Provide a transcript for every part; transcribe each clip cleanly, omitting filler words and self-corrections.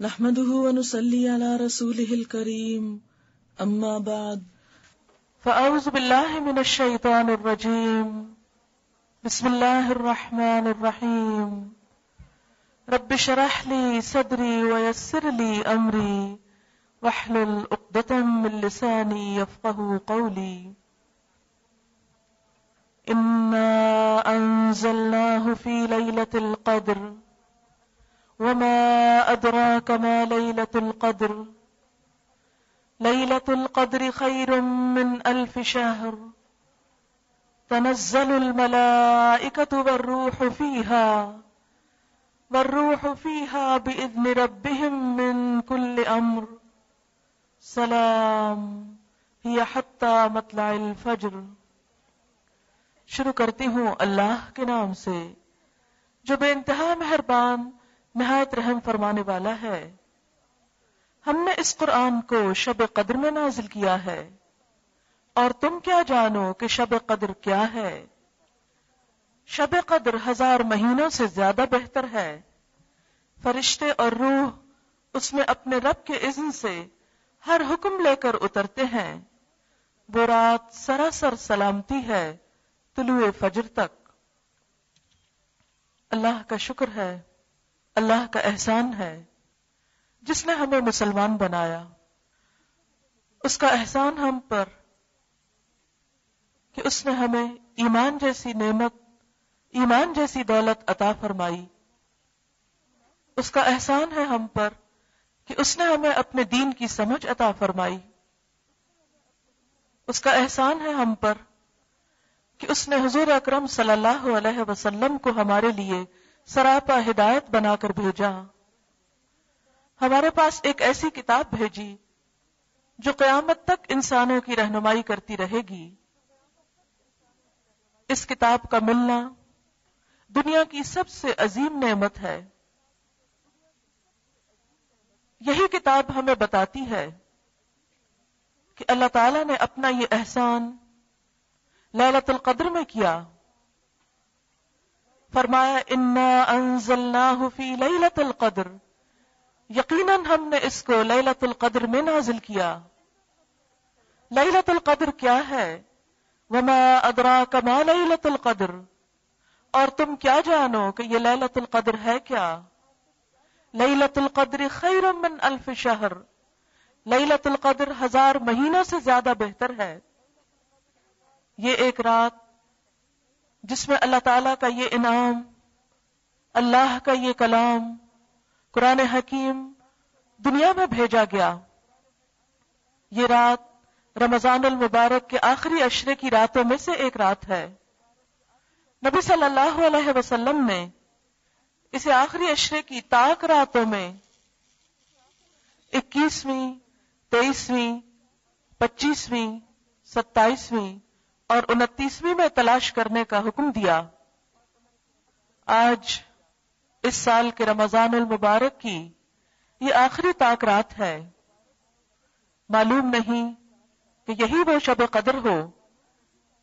نحمده ونصلي على رسوله الكريم اما بعد فأعوذ بالله من الشيطان الرجيم بسم الله الرحمن الرحيم رب اشرح لي صدري ويسر لي أمري واحلل عقدة من لساني يفقهوا قولي إنا أنزلناه في ليلة القدر وما أدراك ما ليلة القدر ليلة القدر خير من 1000 شهر تنزل الملائكة والروح فيها بإذن ربهم من كل أمر سلام هي حتى مطلع الفجر۔ شروع کرتی ہوں اللہ کے نام سے جو بے انتہا مہربان نہایت رحم فرمانے والا ہے۔ ہم نے اس قرآن کو شب قدر میں نازل کیا ہے، اور تم کیا جانو کہ شب قدر کیا ہے؟ شب قدر 1000 مہینوں سے زیادہ بہتر ہے۔ فرشتے اور روح اس میں اپنے رب کے اذن سے ہر حکم لے کر اترتے ہیں۔ وہ رات سراسر سلامتی ہے طلوع فجر تک۔ اللہ کا شکر ہے، اللہ کا احسان ہے جس نے ہمیں مسلمان بنایا۔ اس کا احسان ہم پر کہ اس نے ہمیں ایمان جیسی نعمت، ایمان جیسی دولت عطا فرمائی۔ اس کا احسان ہے ہم پر کہ اس نے ہمیں اپنے دین کی سمجھ عطا فرمائی۔ اس کا احسان ہے ہم پر کہ اس نے حضور اکرم صلی اللہ علیہ وسلم کو ہمارے لیے سراپا ہدایت بنا کر بھیجا۔ ہمارے پاس ایک ایسی کتاب بھیجی جو قیامت تک انسانوں کی رہنمائی کرتی رہے گی۔ اس کتاب کا ملنا دنیا کی سب سے عظیم نعمت ہے۔ یہی کتاب ہمیں بتاتی ہے کہ اللہ تعالیٰ نے اپنا یہ احسان لیلۃ القدر میں کیا۔ فرمایا انا انزلناہ فی لیلۃ القدر، یقیناً ہم نے اس کو لیلۃ القدر میں نازل کیا۔ لیلۃ القدر کیا ہے؟ وما ادراک ما لیلۃ القدر، اور تم کیا جانو کہ یہ لیلۃ القدر ہے کیا؟ لیلۃ القدر خیر من 1000 شہر، لیلۃ القدر 1000 مہینوں سے زیادہ بہتر ہے۔ یہ ایک رات جس میں اللہ تعالیٰ کا یہ انعام، اللہ کا یہ کلام قرآن حکیم دنیا میں بھیجا گیا۔ یہ رات رمضان المبارک کے آخری عشرے کی راتوں میں سے ایک رات ہے۔ نبی صلی اللہ علیہ وسلم نے اسے آخری عشرے کی طاق راتوں میں 21ویں، 23ویں، 25ویں، 27ویں اور 29ویں میں تلاش کرنے کا حکم دیا۔ آج اس سال کے رمضان المبارک کی یہ آخری طاق رات ہے۔ معلوم نہیں کہ یہی وہ شب قدر ہو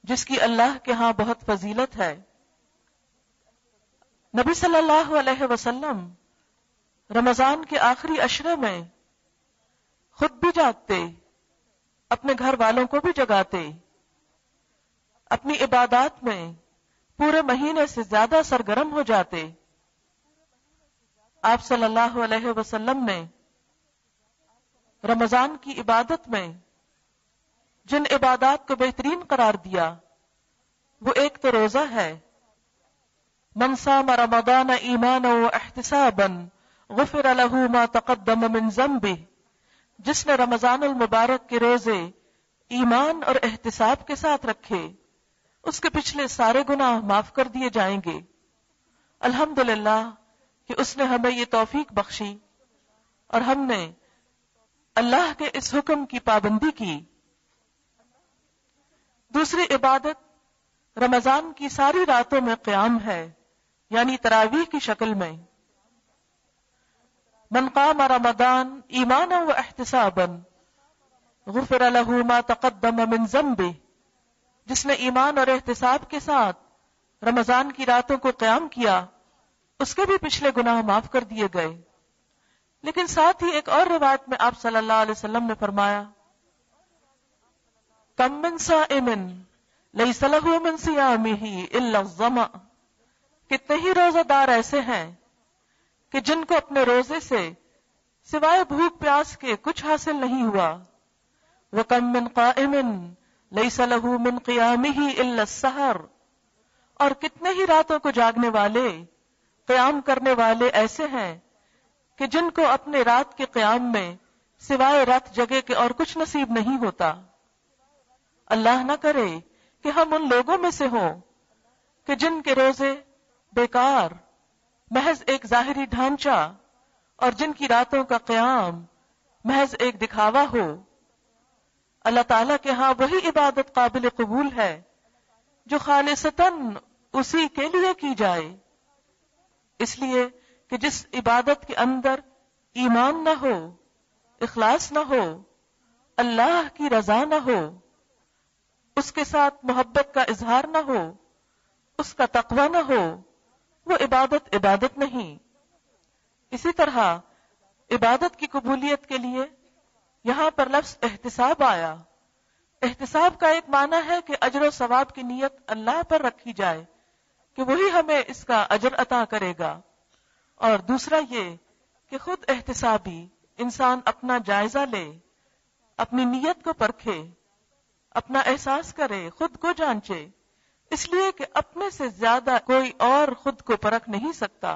جس کی اللہ کے ہاں بہت فضیلت ہے۔ نبی صلی اللہ علیہ وسلم رمضان کے آخری عشرے میں خود بھی جاگتے، اپنے گھر والوں کو بھی جگاتے، اپنی عبادات میں پورے مہینے سے زیادہ سرگرم ہو جاتے۔ آپ صلی اللہ علیہ وسلم نے رمضان کی عبادت میں جن عبادات کو بہترین قرار دیا وہ ایک تو روزہ ہے۔ من صام رمضان ایمانا واحتسابا غفر له ما تقدم من ذنبه، جس نے رمضان المبارک کے روزے ایمان اور احتساب کے ساتھ رکھے اس کے پچھلے سارے گناہ معاف کر دیے جائیں گے۔ الحمدللہ کہ اس نے ہمیں یہ توفیق بخشی اور ہم نے اللہ کے اس حکم کی پابندی کی۔ دوسری عبادت رمضان کی ساری راتوں میں قیام ہے، یعنی تراویح کی شکل میں۔ من قام رمضان ایمانا واحتسابا غفر له ما تقدم من ذنبه، جس نے ایمان اور احتساب کے ساتھ رمضان کی راتوں کو قیام کیا اس کے بھی پچھلے گناہ معاف کر دیے گئے۔ لیکن ساتھ ہی ایک اور روایت میں آپ صلی اللہ علیہ وسلم نے فرمایا کم من صائم لیس لہ من صیامہ الا الظمأ، کتنے ہی روزہ دار ایسے ہیں کہ جن کو اپنے روزے سے سوائے بھوک پیاس کے کچھ حاصل نہیں ہوا، وَكَم مِّن قَائِمٍ لَيْسَ لَهُ مِن قِيَامِهِ إِلَّا السَّحَرُ، اور کتنے ہی راتوں کو جاگنے والے، قیام کرنے والے ایسے ہیں کہ جن کو اپنے رات کے قیام میں سوائے رات جگے کے اور کچھ نصیب نہیں ہوتا۔ اللہ نہ کرے کہ ہم ان لوگوں میں سے ہوں کہ جن کے روزے بیکار، محض ایک ظاہری ڈھانچہ، اور جن کی راتوں کا قیام محض ایک دکھاوا ہو۔ اللہ تعالیٰ کے ہاں وہی عبادت قابل قبول ہے جو خالصتاً اسی کے لیے کی جائے، اس لیے کہ جس عبادت کے اندر ایمان نہ ہو، اخلاص نہ ہو، اللہ کی رضا نہ ہو، اس کے ساتھ محبت کا اظہار نہ ہو، اس کا تقوی نہ ہو، وہ عبادت نہیں۔ اسی طرح عبادت کی قبولیت کے لیے یہاں پر لفظ احتساب آیا۔ احتساب کا ایک معنی ہے کہ اجر و ثواب کی نیت اللہ پر رکھی جائے کہ وہی ہمیں اس کا اجر عطا کرے گا، اور دوسرا یہ کہ خود احتسابی انسان اپنا جائزہ لے، اپنی نیت کو پرکھے، اپنا احساس کرے، خود کو جانچے، اس لیے کہ اپنے سے زیادہ کوئی اور خود کو پرکھ نہیں سکتا۔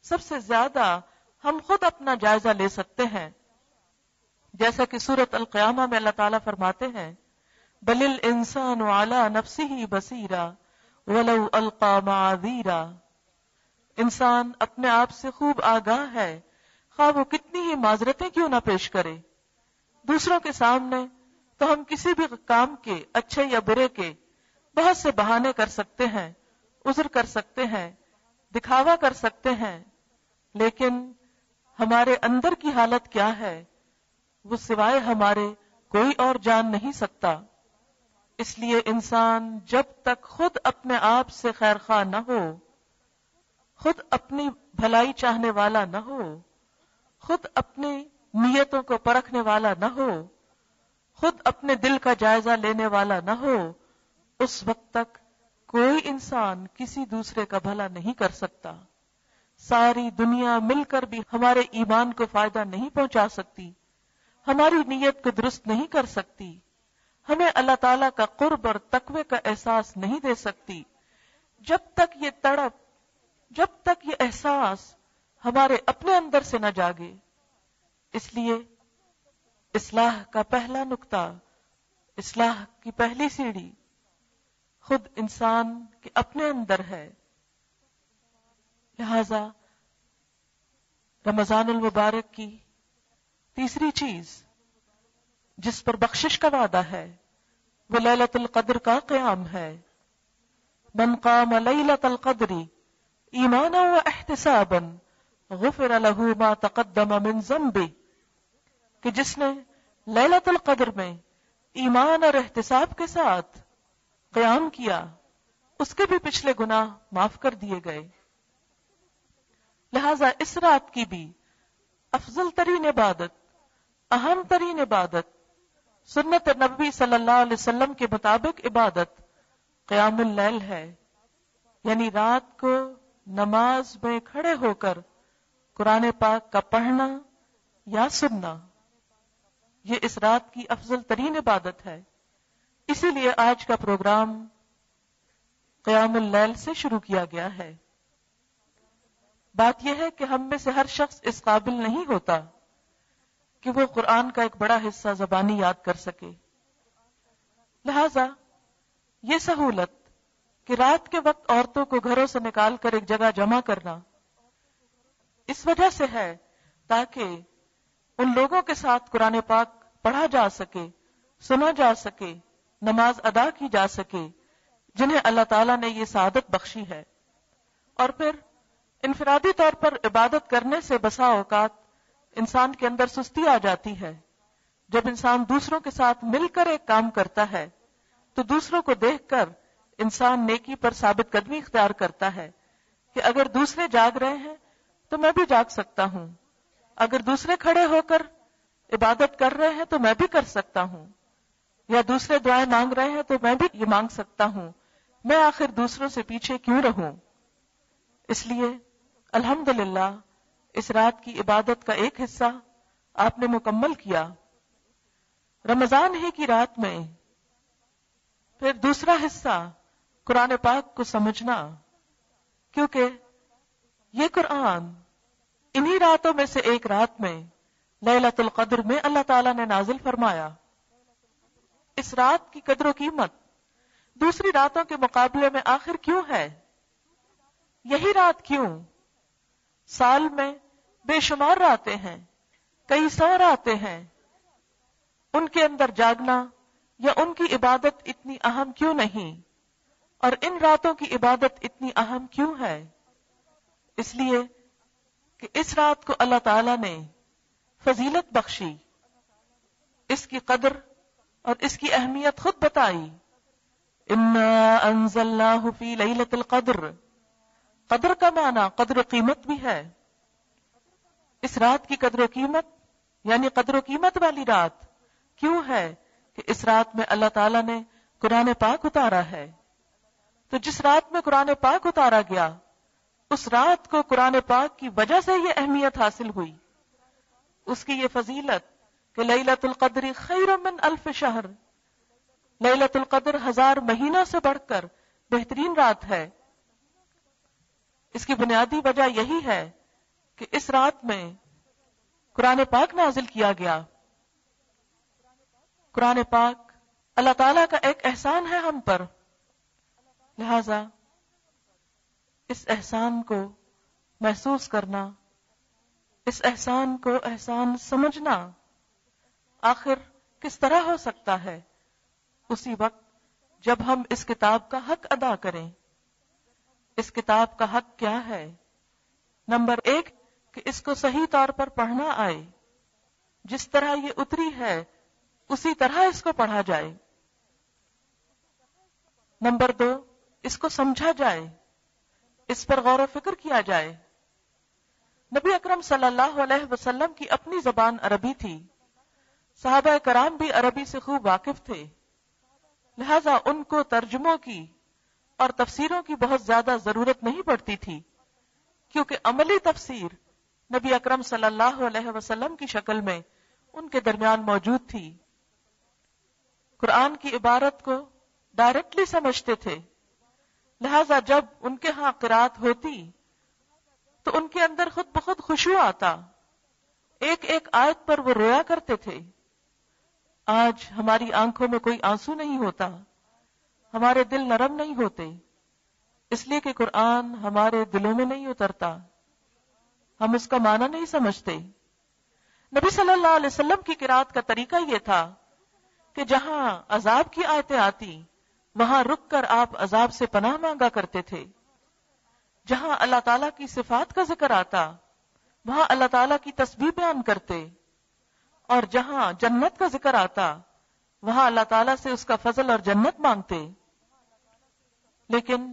سب سے زیادہ ہم خود اپنا جائزہ لے سکتے ہیں، جیسا کہ سورۃ القیامہ میں اللہ تعالیٰ فرماتے ہیں بل الانسان علی نفسہ بصیرا ولو القی معاذیرا، انسان اپنے آپ سے خوب آگاہ ہے، خواہ وہ کتنی ہی معذرتیں کیوں نہ پیش کرے۔ دوسروں کے سامنے تو ہم کسی بھی کام کے، اچھے یا برے کے، بہت سے بہانے کر سکتے ہیں، عذر کر سکتے ہیں، دکھاوا کر سکتے ہیں، لیکن ہمارے اندر کی حالت کیا ہے وہ سوائے ہمارے کوئی اور جان نہیں سکتا۔ اس لیے انسان جب تک خود اپنے آپ سے خیر خواہ نہ ہو، خود اپنی بھلائی چاہنے والا نہ ہو، خود اپنی نیتوں کو پرکھنے والا نہ ہو، خود اپنے دل کا جائزہ لینے والا نہ ہو، اس وقت تک کوئی انسان کسی دوسرے کا بھلا نہیں کر سکتا۔ ساری دنیا مل کر بھی ہمارے ایمان کو فائدہ نہیں پہنچا سکتی، ہماری نیت کو درست نہیں کر سکتی، ہمیں اللہ تعالیٰ کا قرب اور تقوی کا احساس نہیں دے سکتی، جب تک یہ تڑپ، جب تک یہ احساس ہمارے اپنے اندر سے نہ جاگے۔ اس لیے اصلاح کا پہلا نقطہ، اصلاح کی پہلی سیڑھی خود انسان کے اپنے اندر ہے۔ لہذا رمضان المبارک کی تیسری چیز جس پر بخشش کا وعدہ ہے وہ لیلۃ القدر کا قیام ہے۔ من قام لیلۃ القدر ایمانا و احتسابا غفر له ما تقدم من ذنبه، کہ جس نے لیلۃ القدر میں ایمان اور احتساب کے ساتھ قیام کیا، اس کے بھی پچھلے گناہ معاف کر دیے گئے۔ لہذا اس رات کی بھی افضل ترین عبادت، اہم ترین عبادت، سنت نبوی صلی اللہ علیہ وسلم کے مطابق عبادت قیام اللیل ہے، یعنی رات کو نماز میں کھڑے ہو کر قرآن پاک کا پڑھنا یا سننا، یہ اس رات کی افضل ترین عبادت ہے۔ اسی لیے آج کا پروگرام قیام اللیل سے شروع کیا گیا ہے۔ بات یہ ہے کہ ہم میں سے ہر شخص اس قابل نہیں ہوتا کہ وہ قرآن کا ایک بڑا حصہ زبانی یاد کر سکے، لہذا یہ سہولت کہ رات کے وقت عورتوں کو گھروں سے نکال کر ایک جگہ جمع کرنا اس وجہ سے ہے تاکہ ان لوگوں کے ساتھ قرآن پاک پڑھا جا سکے، سنا جا سکے، نماز ادا کی جا سکے، جنہیں اللہ تعالیٰ نے یہ سعادت بخشی ہے۔ اور پھر انفرادی طور پر عبادت کرنے سے بسا اوقات انسان کے اندر سستی آ جاتی ہے۔ جب انسان دوسروں کے ساتھ مل کر ایک کام کرتا ہے تو دوسروں کو دیکھ کر انسان نیکی پر ثابت قدمی اختیار کرتا ہے کہ اگر دوسرے جاگ رہے ہیں تو میں بھی جاگ سکتا ہوں، اگر دوسرے کھڑے ہو کر عبادت کر رہے ہیں تو میں بھی کر سکتا ہوں، یا دوسرے دعائیں مانگ رہے ہیں تو میں بھی یہ مانگ سکتا ہوں، میں آخر دوسروں سے پیچھے کیوں رہوں؟ اس لیے الحمدللہ اس رات کی عبادت کا ایک حصہ آپ نے مکمل کیا رمضان ہی کی رات میں، پھر دوسرا حصہ قرآن پاک کو سمجھنا، کیونکہ یہ قرآن انہی راتوں میں سے ایک رات میں لیلۃ القدر میں اللہ تعالیٰ نے نازل فرمایا۔ اس رات کی قدر و قیمت دوسری راتوں کے مقابلے میں آخر کیوں ہے؟ یہی رات کیوں؟ سال میں بے شمار راتیں ہیں، کئی سو راتیں ہیں، ان کے اندر جاگنا یا ان کی عبادت اتنی اہم کیوں نہیں؟ اور ان راتوں کی عبادت اتنی اہم کیوں ہے؟ اس لیے کہ اس رات کو اللہ تعالیٰ نے فضیلت بخشی، اس کی قدر اور اس کی اہمیت خود بتائی۔ انا انزلناہ فی لیلۃ القدر، قدر کا معنی قدر و قیمت بھی ہے۔ اس رات کی قدر و قیمت یعنی قدر و قیمت والی رات کیوں ہے؟ کہ اس رات میں اللہ تعالیٰ نے قرآن پاک اتارا ہے۔ تو جس رات میں قرآن پاک اتارا گیا، اس رات کو قرآن پاک کی وجہ سے یہ اہمیت حاصل ہوئی، اس کی یہ فضیلت کہ لیلۃ القدر خیر من الف شہر، لیلۃ القدر 1000 مہینوں سے بڑھ کر بہترین رات ہے۔ اس کی بنیادی وجہ یہی ہے کہ اس رات میں قرآن پاک نازل کیا گیا۔ قرآن پاک اللہ تعالیٰ کا ایک احسان ہے ہم پر، لہذا اس احسان کو محسوس کرنا، اس احسان کو احسان سمجھنا آخر کس طرح ہو سکتا ہے؟ اسی وقت جب ہم اس کتاب کا حق ادا کریں۔ اس کتاب کا حق کیا ہے؟ نمبر 1 کہ اس کو صحیح طور پر پڑھنا آئے، جس طرح یہ اتری ہے اسی طرح اس کو پڑھا جائے۔ نمبر 2 اس کو سمجھا جائے، اس پر غور و فکر کیا جائے۔ نبی اکرم صلی اللہ علیہ وسلم کی اپنی زبان عربی تھی، صحابہ کرام بھی عربی سے خوب واقف تھے، لہذا ان کو ترجموں کی اور تفسیروں کی بہت زیادہ ضرورت نہیں پڑتی تھی، کیونکہ عملی تفسیر نبی اکرم صلی اللہ علیہ وسلم کی شکل میں ان کے درمیان موجود تھی۔ قرآن کی عبارت کو ڈائریکٹلی سمجھتے تھے، لہذا جب ان کے ہاں قرات ہوتی تو ان کے اندر خود بخود خشوع آتا، ایک ایک آیت پر وہ رویا کرتے تھے۔ آج ہماری آنکھوں میں کوئی آنسو نہیں ہوتا، ہمارے دل نرم نہیں ہوتے، اس لیے کہ قرآن ہمارے دلوں میں نہیں اترتا، ہم اس کا معنی نہیں سمجھتے۔ نبی صلی اللہ علیہ وسلم کی قرات کا طریقہ یہ تھا کہ جہاں عذاب کی آیتیں آتی وہاں رک کر آپ عذاب سے پناہ مانگا کرتے تھے، جہاں اللہ تعالیٰ کی صفات کا ذکر آتا وہاں اللہ تعالیٰ کی تسبیح بیان کرتے، اور جہاں جنت کا ذکر آتا وہاں اللہ تعالیٰ سے اس کا فضل اور جنت مانگتے۔ لیکن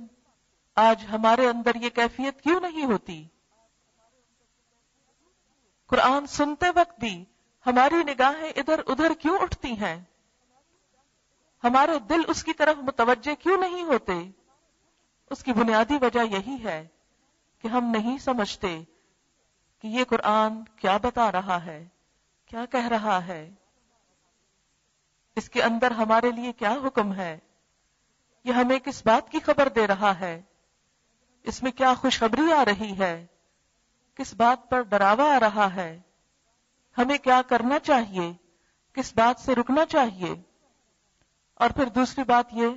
آج ہمارے اندر یہ کیفیت کیوں نہیں ہوتی؟ قرآن سنتے وقت بھی ہماری نگاہیں ادھر ادھر کیوں اٹھتی ہیں؟ ہمارے دل اس کی طرف متوجہ کیوں نہیں ہوتے؟ اس کی بنیادی وجہ یہی ہے کہ ہم نہیں سمجھتے کہ یہ قرآن کیا بتا رہا ہے، کیا کہہ رہا ہے، اس کے اندر ہمارے لیے کیا حکم ہے، یہ ہمیں کس بات کی خبر دے رہا ہے، اس میں کیا خوشخبری آ رہی ہے، کس بات پر ڈراوا آ رہا ہے، ہمیں کیا کرنا چاہیے، کس بات سے رکنا چاہیے۔ اور پھر دوسری بات یہ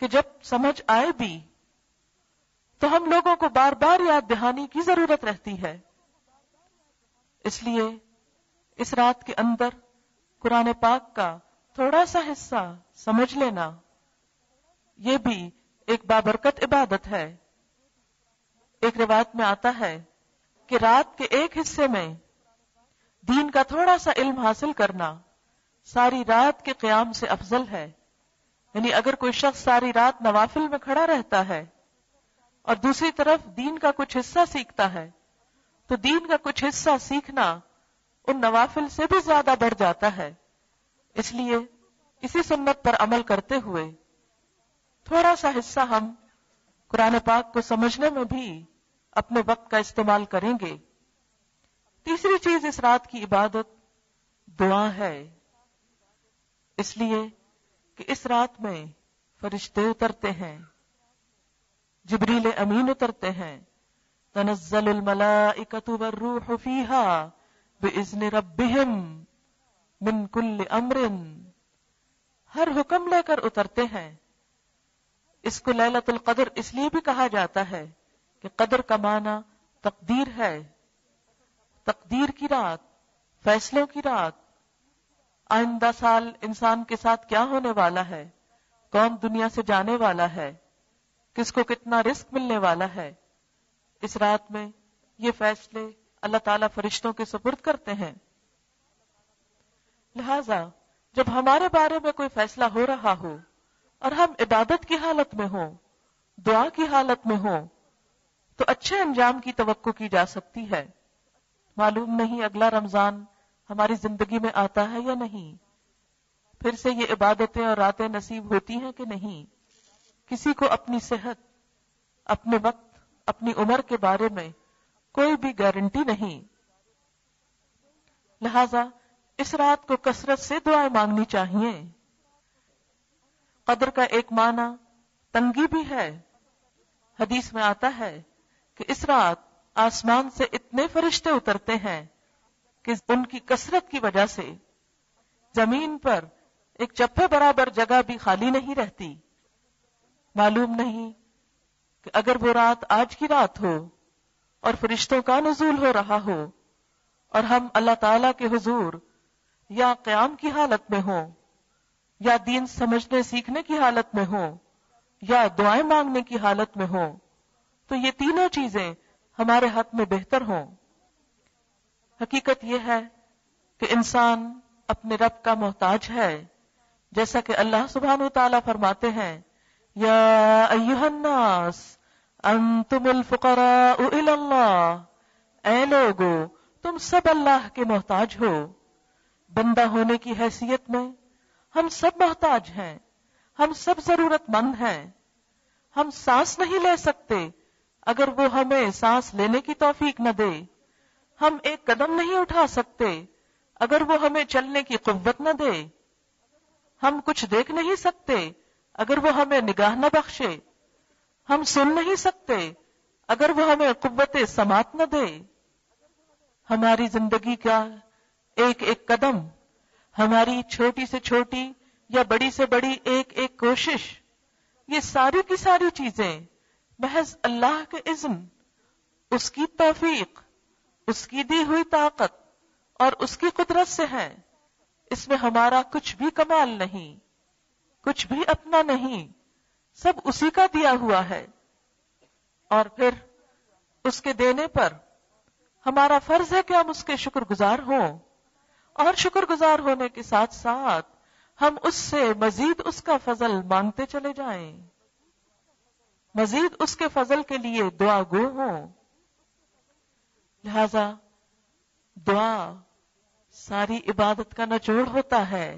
کہ جب سمجھ آئے بھی تو ہم لوگوں کو بار بار یاد دہانی کی ضرورت رہتی ہے۔ اس لیے اس رات کے اندر قرآن پاک کا تھوڑا سا حصہ سمجھ لینا یہ بھی ایک بابرکت عبادت ہے۔ ایک روایت میں آتا ہے کہ رات کے ایک حصے میں دین کا تھوڑا سا علم حاصل کرنا ساری رات کے قیام سے افضل ہے۔ یعنی اگر کوئی شخص ساری رات نوافل میں کھڑا رہتا ہے اور دوسری طرف دین کا کچھ حصہ سیکھتا ہے، تو دین کا کچھ حصہ سیکھنا ان نوافل سے بھی زیادہ بڑھ جاتا ہے. اس لیے اسی سنت پر عمل کرتے ہوئے تھوڑا سا حصہ ہم قرآن پاک کو سمجھنے میں بھی اپنے وقت کا استعمال کریں گے. تیسری چیز اس رات کی عبادت دعا ہے، اس لیے کہ اس رات میں فرشتے اترتے ہیں، جبریل امین اترتے ہیں. تنزل الملائکۃ والروح فیہا بإذن ربہم من کل امر، ہر حکم لے کر اترتے ہیں. اس کو لیلۃ القدر اس لیے بھی کہا جاتا ہے کہ قدر کا معنی تقدیر ہے، تقدیر کی رات، فیصلوں کی رات. آئندہ سال انسان کے ساتھ کیا ہونے والا ہے، کون دنیا سے جانے والا ہے، کس کو کتنا رزق ملنے والا ہے، اس رات میں یہ فیصلے اللہ تعالیٰ فرشتوں کے سپرد کرتے ہیں. لہذا جب ہمارے بارے میں کوئی فیصلہ ہو رہا ہو اور ہم عبادت کی حالت میں ہوں، دعا کی حالت میں ہوں، تو اچھے انجام کی توقع کی جا سکتی ہے. معلوم نہیں اگلا رمضان ہماری زندگی میں آتا ہے یا نہیں، پھر سے یہ عبادتیں اور راتیں نصیب ہوتی ہیں کہ نہیں. کسی کو اپنی صحت، اپنے وقت، اپنی عمر کے بارے میں کوئی بھی گارنٹی نہیں. لہذا اس رات کو کثرت سے دعائیں مانگنی چاہیے. قدر کا ایک معنی تنگی بھی ہے. حدیث میں آتا ہے کہ اس رات آسمان سے اتنے فرشتے اترتے ہیں کہ ان کی کثرت کی وجہ سے زمین پر ایک چپے برابر جگہ بھی خالی نہیں رہتی. معلوم نہیں کہ اگر وہ رات آج کی رات ہو اور فرشتوں کا نزول ہو رہا ہو اور ہم اللہ تعالی کے حضور یا قیام کی حالت میں ہوں، یا دین سمجھنے سیکھنے کی حالت میں ہوں، یا دعائیں مانگنے کی حالت میں ہوں، تو یہ تینوں چیزیں ہمارے حق میں بہتر ہوں. حقیقت یہ ہے کہ انسان اپنے رب کا محتاج ہے، جیسا کہ اللہ سبحانہ وتعالی فرماتے ہیں یا ایھا الناس انتم الفقراء الی اللہ، اے لوگو تم سب اللہ کے محتاج ہو. بندہ ہونے کی حیثیت میں ہم سب محتاج ہیں، ہم سب ضرورت مند ہیں. ہم سانس نہیں لے سکتے اگر وہ ہمیں سانس لینے کی توفیق نہ دے. ہم ایک قدم نہیں اٹھا سکتے اگر وہ ہمیں چلنے کی قوت نہ دے. ہم کچھ دیکھ نہیں سکتے اگر وہ ہمیں نگاہ نہ بخشے. ہم سن نہیں سکتے اگر وہ ہمیں قوت سماعت نہ دے. ہماری زندگی کا ایک ایک قدم، ہماری چھوٹی سے چھوٹی یا بڑی سے بڑی ایک ایک کوشش، یہ ساری کی ساری چیزیں محض اللہ کے اذن، اس کی توفیق، اس کی دی ہوئی طاقت اور اس کی قدرت سے ہیں. اس میں ہمارا کچھ بھی کمال نہیں، کچھ بھی اپنا نہیں، سب اسی کا دیا ہوا ہے. اور پھر اس کے دینے پر ہمارا فرض ہے کہ ہم اس کے شکر گزار ہوں، اور شکر گزار ہونے کے ساتھ ساتھ ہم اس سے مزید اس کا فضل مانگتے چلے جائیں، مزید اس کے فضل کے لیے دعا گو ہوں. لہذا دعا ساری عبادت کا نچوڑ ہوتا ہے.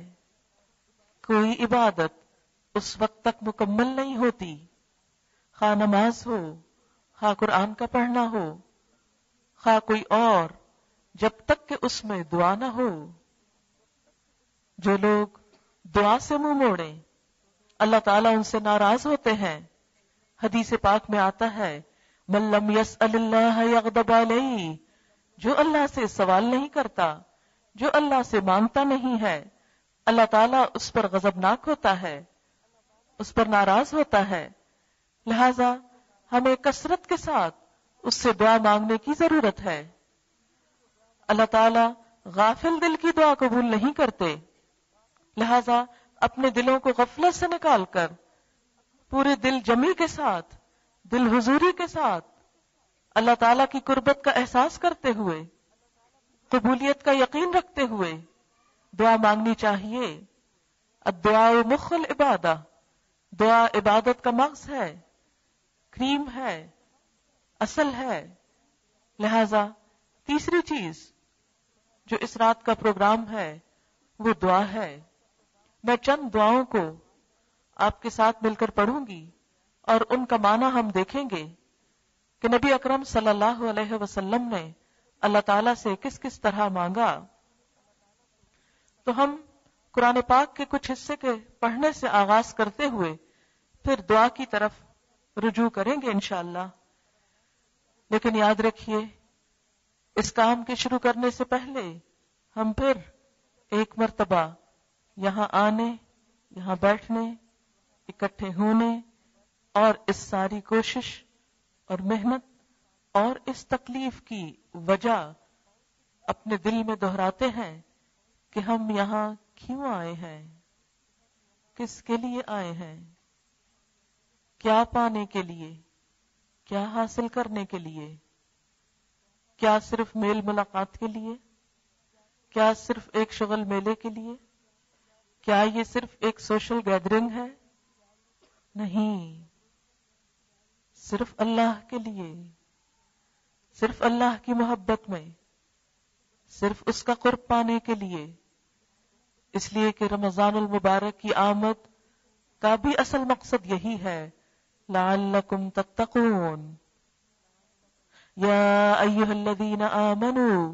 کوئی عبادت اس وقت تک مکمل نہیں ہوتی، خواہ نماز ہو، خواہ قرآن کا پڑھنا ہو، خواہ کوئی اور، جب تک کہ اس میں دعا نہ ہو. جو لوگ دعا سے منہ موڑیں اللہ تعالیٰ ان سے ناراض ہوتے ہیں. حدیث پاک میں آتا ہے من لم یسأل اللہ یغضب علیہ، جو اللہ سے سوال نہیں کرتا، جو اللہ سے مانگتا نہیں ہے، اللہ تعالیٰ اس پر غضبناک ہوتا ہے، اس پر ناراض ہوتا ہے. لہذا ہمیں کثرت کے ساتھ اس سے دعا مانگنے کی ضرورت ہے. اللہ تعالیٰ غافل دل کی دعا قبول نہیں کرتے. لہذا اپنے دلوں کو غفلت سے نکال کر پورے دل جمی کے ساتھ، دل حضوری کے ساتھ، اللہ تعالیٰ کی قربت کا احساس کرتے ہوئے، قبولیت کا یقین رکھتے ہوئے دعا مانگنی چاہیے. الدعاء مخ العبادہ، دعا عبادت کا مغز ہے، کریم ہے، اصل ہے. لہذا تیسری چیز جو اس رات کا پروگرام ہے وہ دعا ہے. میں چند دعاؤں کو آپ کے ساتھ مل کر پڑھوں گی اور ان کا معنی ہم دیکھیں گے کہ نبی اکرم صلی اللہ علیہ وسلم نے اللہ تعالیٰ سے کس کس طرح مانگا. تو ہم قرآن پاک کے کچھ حصے کے پڑھنے سے آغاز کرتے ہوئے پھر دعا کی طرف رجوع کریں گے انشاءاللہ. لیکن یاد رکھیے اس کام کے شروع کرنے سے پہلے ہم پھر ایک مرتبہ یہاں آنے، یہاں بیٹھنے، اکٹھے ہونے اور اس ساری کوشش اور محنت اور اس تکلیف کی وجہ اپنے دل میں دہراتے ہیں کہ ہم یہاں کیوں آئے ہیں، کس کے لیے آئے ہیں، کیا پانے کے لیے، کیا حاصل کرنے کے لیے، کیا صرف میل ملاقات کے لیے، کیا صرف ایک شغل میلے کے لیے، کیا یہ صرف ایک سوشل گیدرنگ ہے؟ نہیں، صرف اللہ کے لیے، صرف اللہ کی محبت میں، صرف اس کا قرب پانے کے لیے. اس لیے کہ رمضان المبارک کی آمد کا بھی اصل مقصد یہی ہے، لعلکم تتقون. یا ایھا الذین آمنوا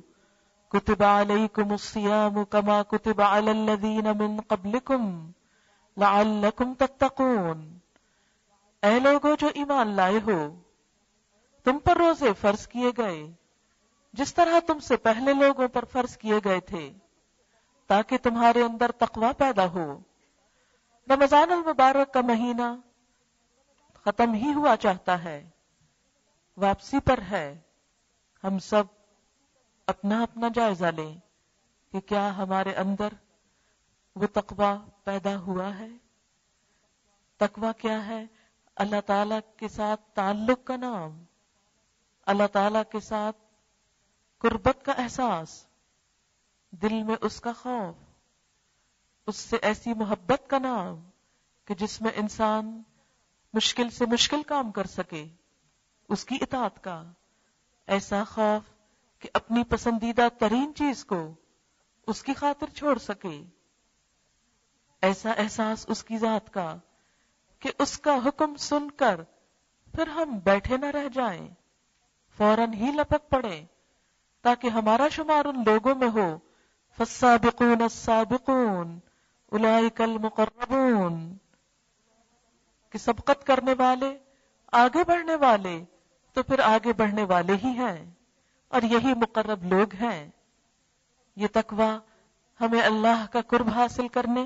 کتب علیکم الصیام کما کتب علی الذین من قبلکم لعلکم تتقون. اے لوگو جو ایمان لائے ہو، تم پر روزے فرض کیے گئے جس طرح تم سے پہلے لوگوں پر فرض کیے گئے تھے تاکہ تمہارے اندر تقوی پیدا ہو. رمضان المبارک کا مہینہ ختم ہی ہوا چاہتا ہے، واپسی پر ہے. ہم سب اپنا اپنا جائزہ لیں کہ کیا ہمارے اندر وہ تقوی پیدا ہوا ہے. تقوی کیا ہے؟ اللہ تعالی کے ساتھ تعلق کا نام، اللہ تعالی کے ساتھ قربت کا احساس، دل میں اس کا خوف، اس سے ایسی محبت کا نام کہ جس میں انسان مشکل سے مشکل کام کر سکے، اس کی اطاعت کا ایسا خوف کہ اپنی پسندیدہ ترین چیز کو اس کی خاطر چھوڑ سکے، ایسا احساس اس کی ذات کا کہ اس کا حکم سن کر پھر ہم بیٹھے نہ رہ جائیں، فوراً ہی لپک پڑیں تاکہ ہمارا شمار ان لوگوں میں ہو. فالسابقون السابقون اولئک المقربون، کہ سبقت کرنے والے، آگے بڑھنے والے تو پھر آگے بڑھنے والے ہی ہیں اور یہی مقرب لوگ ہیں. یہ تقوی ہمیں اللہ کا قرب حاصل کرنے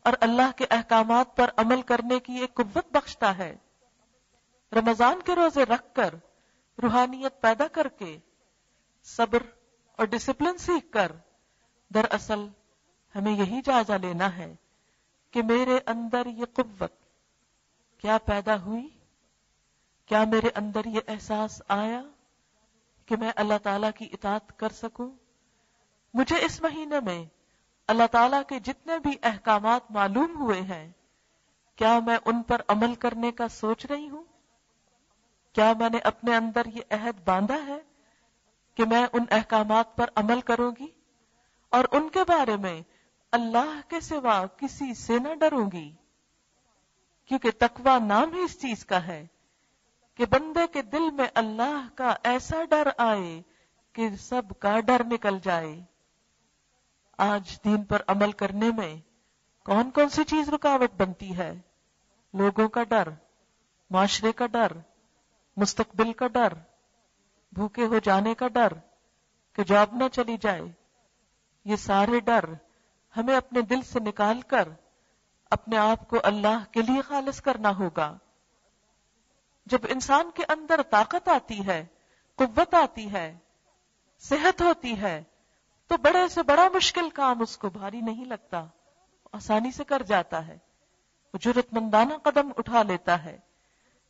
اور اللہ کے احکامات پر عمل کرنے کی ایک قوت بخشتا ہے. رمضان کے روزے رکھ کر، روحانیت پیدا کر کے، صبر اور ڈسپلن سیکھ کر، دراصل ہمیں یہی جائزہ لینا ہے کہ میرے اندر یہ قوت کیا پیدا ہوئی، کیا میرے اندر یہ احساس آیا کہ میں اللہ تعالیٰ کی اطاعت کر سکوں. مجھے اس مہینے میں اللہ تعالیٰ کے جتنے بھی احکامات معلوم ہوئے ہیں، کیا میں ان پر عمل کرنے کا سوچ رہی ہوں؟ کیا میں نے اپنے اندر یہ عہد باندھا ہے کہ میں ان احکامات پر عمل کروں گی اور ان کے بارے میں اللہ کے سوا کسی سے نہ ڈروں گی؟ کیونکہ تقوی نام ہی اس چیز کا ہے کہ بندے کے دل میں اللہ کا ایسا ڈر آئے کہ سب کا ڈر نکل جائے. آج دین پر عمل کرنے میں کون کون سی چیز رکاوٹ بنتی ہے؟ لوگوں کا ڈر، معاشرے کا ڈر، مستقبل کا ڈر، بھوکے ہو جانے کا ڈر کہ جاب نہ چلی جائے. یہ سارے ڈر ہمیں اپنے دل سے نکال کر اپنے آپ کو اللہ کے لیے خالص کرنا ہوگا. جب انسان کے اندر طاقت آتی ہے، قوت آتی ہے، صحت ہوتی ہے، تو بڑے سے بڑا مشکل کام اس کو بھاری نہیں لگتا، آسانی سے کر جاتا ہے، وہ جرأت مندانہ قدم اٹھا لیتا ہے.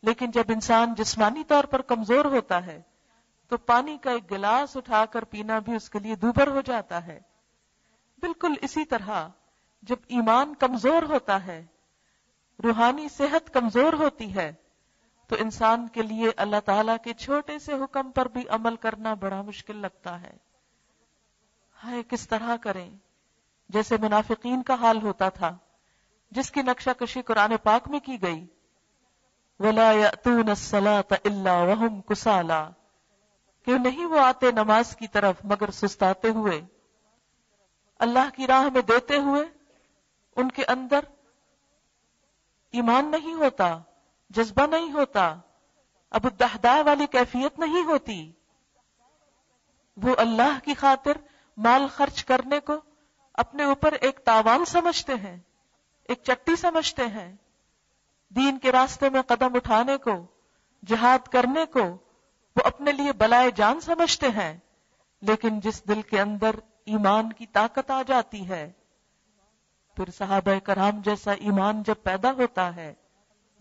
لیکن جب انسان جسمانی طور پر کمزور ہوتا ہے تو پانی کا ایک گلاس اٹھا کر پینا بھی اس کے لیے دوبھر ہو جاتا ہے. بالکل اسی طرح جب ایمان کمزور ہوتا ہے، روحانی صحت کمزور ہوتی ہے، تو انسان کے لیے اللہ تعالیٰ کے چھوٹے سے حکم پر بھی عمل کرنا بڑا مشکل لگتا ہے. ہائے کس طرح کریں؟ جیسے منافقین کا حال ہوتا تھا جس کی نقشہ کشی قرآن پاک میں کی گئی. وَلَا يَأْتُونَ الصَّلَاةَ إِلَّا وَهُمْ كُسَالَىٰ، کہ نہیں وہ آتے نماز کی طرف مگر سستاتے ہوئے. اللہ کی راہ میں دیتے ہوئے ان کے اندر ایمان نہیں ہوتا، جذبہ نہیں ہوتا، ابو الدحداء والی کیفیت نہیں ہوتی. وہ اللہ کی خاطر مال خرچ کرنے کو اپنے اوپر ایک تاوان سمجھتے ہیں، ایک چٹی سمجھتے ہیں. دین کے راستے میں قدم اٹھانے کو، جہاد کرنے کو وہ اپنے لیے بلائے جان سمجھتے ہیں. لیکن جس دل کے اندر ایمان کی طاقت آ جاتی ہے، پھر صحابہ کرام جیسا ایمان جب پیدا ہوتا ہے،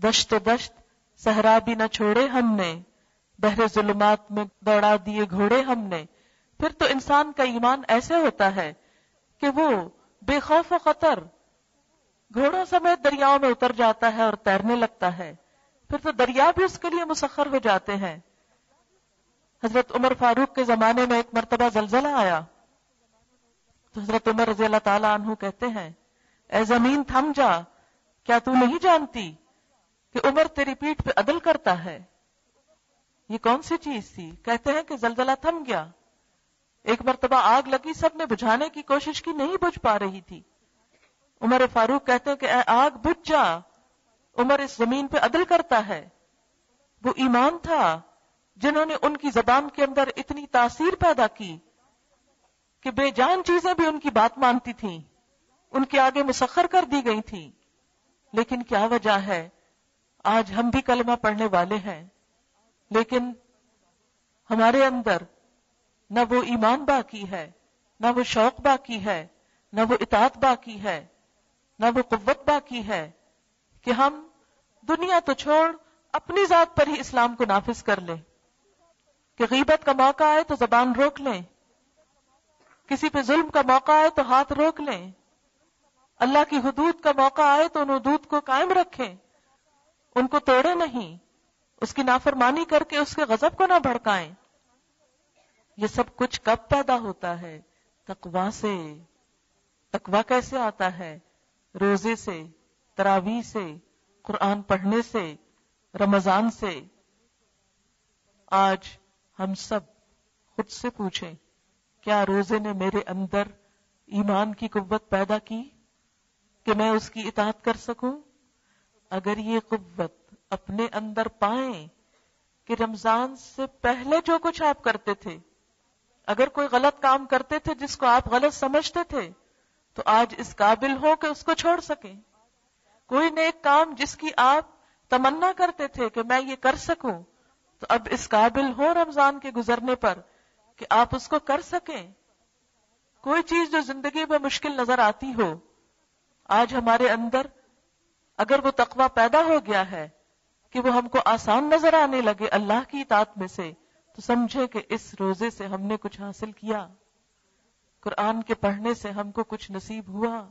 دشت و دشت صحرا بھی نہ چھوڑے ہم نے، بحر ظلمات میں دوڑا دیے گھوڑے ہم نے. پھر تو انسان کا ایمان ایسے ہوتا ہے کہ وہ بے خوف و خطر گھوڑوں سمیت دریاؤں میں اتر جاتا ہے اور تیرنے لگتا ہے. پھر تو دریا بھی اس کے لیے مسخر ہو جاتے ہیں. حضرت عمر فاروق کے زمانے میں ایک مرتبہ زلزلہ آیا تو حضرت عمر رضی اللہ تعالیٰ عنہ کہتے ہیں، اے زمین تھم جا، کیا تو نہیں جانتی کہ عمر تیری پیٹھ پہ عدل کرتا ہے؟ یہ کون سی چیز تھی؟ کہتے ہیں کہ زلزلہ تھم گیا. ایک مرتبہ آگ لگی، سب نے بجھانے کی کوشش کی، نہیں بجھ پا رہی تھی. عمر فاروق کہتے ہیں کہ اے آگ بجھ جا، عمر اس زمین پہ عدل کرتا ہے. وہ ایمان تھا جنہوں نے ان کی زبان کے اندر اتنی تاثیر پیدا کی کہ بے جان چیزیں بھی ان کی بات مانتی تھیں، ان کے آگے مسخر کر دی گئی تھیں. لیکن کیا وجہ ہے؟ آج ہم بھی کلمہ پڑھنے والے ہیں لیکن ہمارے اندر نہ وہ ایمان باقی ہے، نہ وہ شوق باقی ہے، نہ وہ اطاعت باقی ہے، نہ وہ قوت باقی ہے کہ ہم دنیا تو چھوڑ اپنی ذات پر ہی اسلام کو نافذ کر لیں. کہ غیبت کا موقع آئے تو زبان روک لیں، کسی پہ ظلم کا موقع آئے تو ہاتھ روک لیں، اللہ کی حدود کا موقع آئے تو ان حدود کو قائم رکھیں، ان کو توڑے نہیں، اس کی نافرمانی کر کے اس کے غضب کو نہ بھڑکائیں. یہ سب کچھ کب پیدا ہوتا ہے؟ تقویٰ سے. تقویٰ کیسے آتا ہے؟ روزے سے، تراویح سے، قرآن پڑھنے سے، رمضان سے. آج ہم سب خود سے پوچھیں، کیا روزے نے میرے اندر ایمان کی قوت پیدا کی کہ میں اس کی اطاعت کر سکوں؟ اگر یہ قوت اپنے اندر پائیں کہ رمضان سے پہلے جو کچھ آپ کرتے تھے، اگر کوئی غلط کام کرتے تھے جس کو آپ غلط سمجھتے تھے، تو آج اس قابل ہو کہ اس کو چھوڑ سکیں. کوئی نیک کام جس کی آپ تمنا کرتے تھے کہ میں یہ کر سکوں، تو اب اس قابل ہو رمضان کے گزرنے پر کہ آپ اس کو کر سکیں. کوئی چیز جو زندگی میں مشکل نظر آتی ہو، آج ہمارے اندر اگر وہ تقویٰ پیدا ہو گیا ہے کہ وہ ہم کو آسان نظر آنے لگے اللہ کی اطاعت میں سے، تو سمجھے کہ اس روزے سے ہم نے کچھ حاصل کیا، قرآن کے پڑھنے سے ہم کو کچھ نصیب ہوا.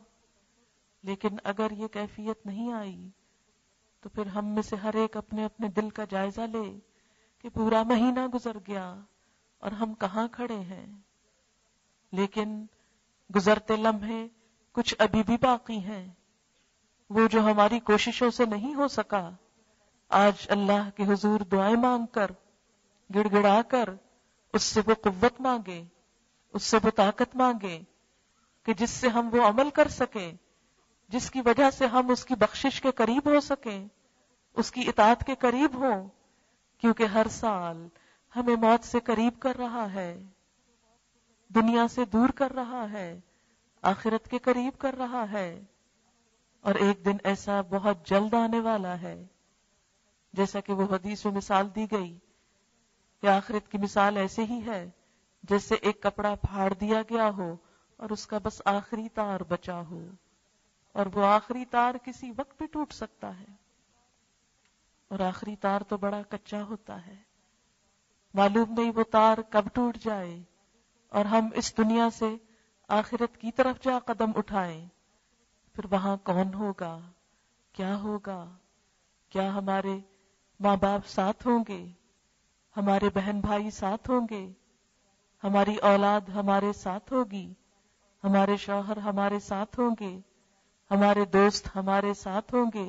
لیکن اگر یہ کیفیت نہیں آئی تو پھر ہم میں سے ہر ایک اپنے اپنے دل کا جائزہ لے کہ پورا مہینہ گزر گیا اور ہم کہاں کھڑے ہیں. لیکن گزرتے لمحے کچھ ابھی بھی باقی ہیں، وہ جو ہماری کوششوں سے نہیں ہو سکا. آج اللہ کے حضور دعائیں مانگ کر، گڑ گڑا کر اس سے وہ قوت مانگے، اس سے وہ طاقت مانگے کہ جس سے ہم وہ عمل کر سکیں جس کی وجہ سے ہم اس کی بخشش کے قریب ہو سکیں، اس کی اطاعت کے قریب ہوں. کیونکہ ہر سال ہمیں موت سے قریب کر رہا ہے، دنیا سے دور کر رہا ہے، آخرت کے قریب کر رہا ہے. اور ایک دن ایسا بہت جلد آنے والا ہے، جیسا کہ وہ حدیث میں مثال دی گئی کہ آخرت کی مثال ایسے ہی ہے جیسے ایک کپڑا پھاڑ دیا گیا ہو اور اس کا بس آخری تار بچا ہو، اور وہ آخری تار کسی وقت بھی ٹوٹ سکتا ہے. اور آخری تار تو بڑا کچا ہوتا ہے، معلوم نہیں وہ تار کب ٹوٹ جائے اور ہم اس دنیا سے آخرت کی طرف جا قدم اٹھائیں. پھر وہاں کون ہوگا، کیا ہوگا، کیا ہمارے ماں باپ ساتھ ہوں گے، ہمارے بہن بھائی ساتھ ہوں گے، ہماری اولاد ہمارے ساتھ ہوگی، ہمارے شوہر ہمارے ساتھ ہوں گے، ہمارے دوست ہمارے ساتھ ہوں گے،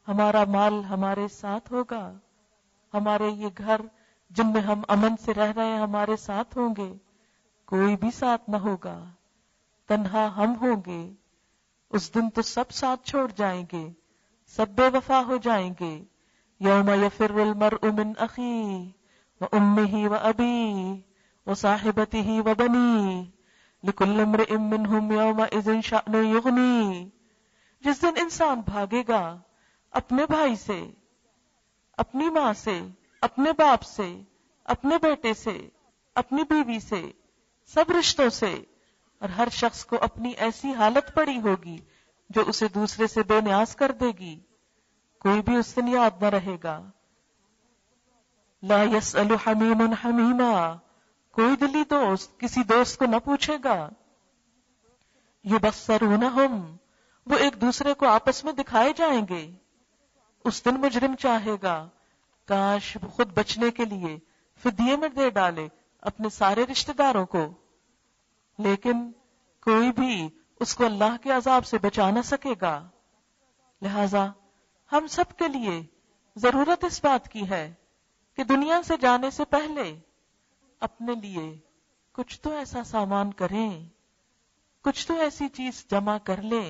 ہمارا مال ہمارے ساتھ ہوگا، ہمارے یہ گھر جن میں ہم امن سے رہ رہے ہیں ہمارے ساتھ ہوں گے، کوئی بھی ساتھ نہ ہوگا، تنہا ہم ہوں گے۔ اس دن تو سب ساتھ چھوڑ جائیں گے، سب بے وفا ہو جائیں گے۔ یوم یفر المرء من اخیہ وامہ وابیہ وصاحبتہ وبنیہ لکل امرئ منہم یومئذ شأن یغنیہ۔ جس دن انسان بھاگے گا اپنے بھائی سے، اپنی ماں سے، اپنے باپ سے، اپنے بیٹے سے، اپنی بیوی سے، سب رشتوں سے، اور ہر شخص کو اپنی ایسی حالت پڑی ہوگی جو اسے دوسرے سے بے نیاز کر دے گی، کوئی بھی اس دن یاد نہ رہے گا۔ لا يسأل حمیم حمیما، کوئی دلی دوست کسی دوست کو نہ پوچھے گا۔ یبصرونہم، وہ ایک دوسرے کو آپس میں دکھائے جائیں گے۔ اس دن مجرم چاہے گا کاش وہ خود بچنے کے لیے فدیے میں دے ڈالے اپنے سارے رشتہ داروں کو، لیکن کوئی بھی اس کو اللہ کے عذاب سے بچا نہ سکے گا۔ لہذا ہم سب کے لیے ضرورت اس بات کی ہے کہ دنیا سے جانے سے پہلے اپنے لیے کچھ تو ایسا سامان کریں، کچھ تو ایسی چیز جمع کر لیں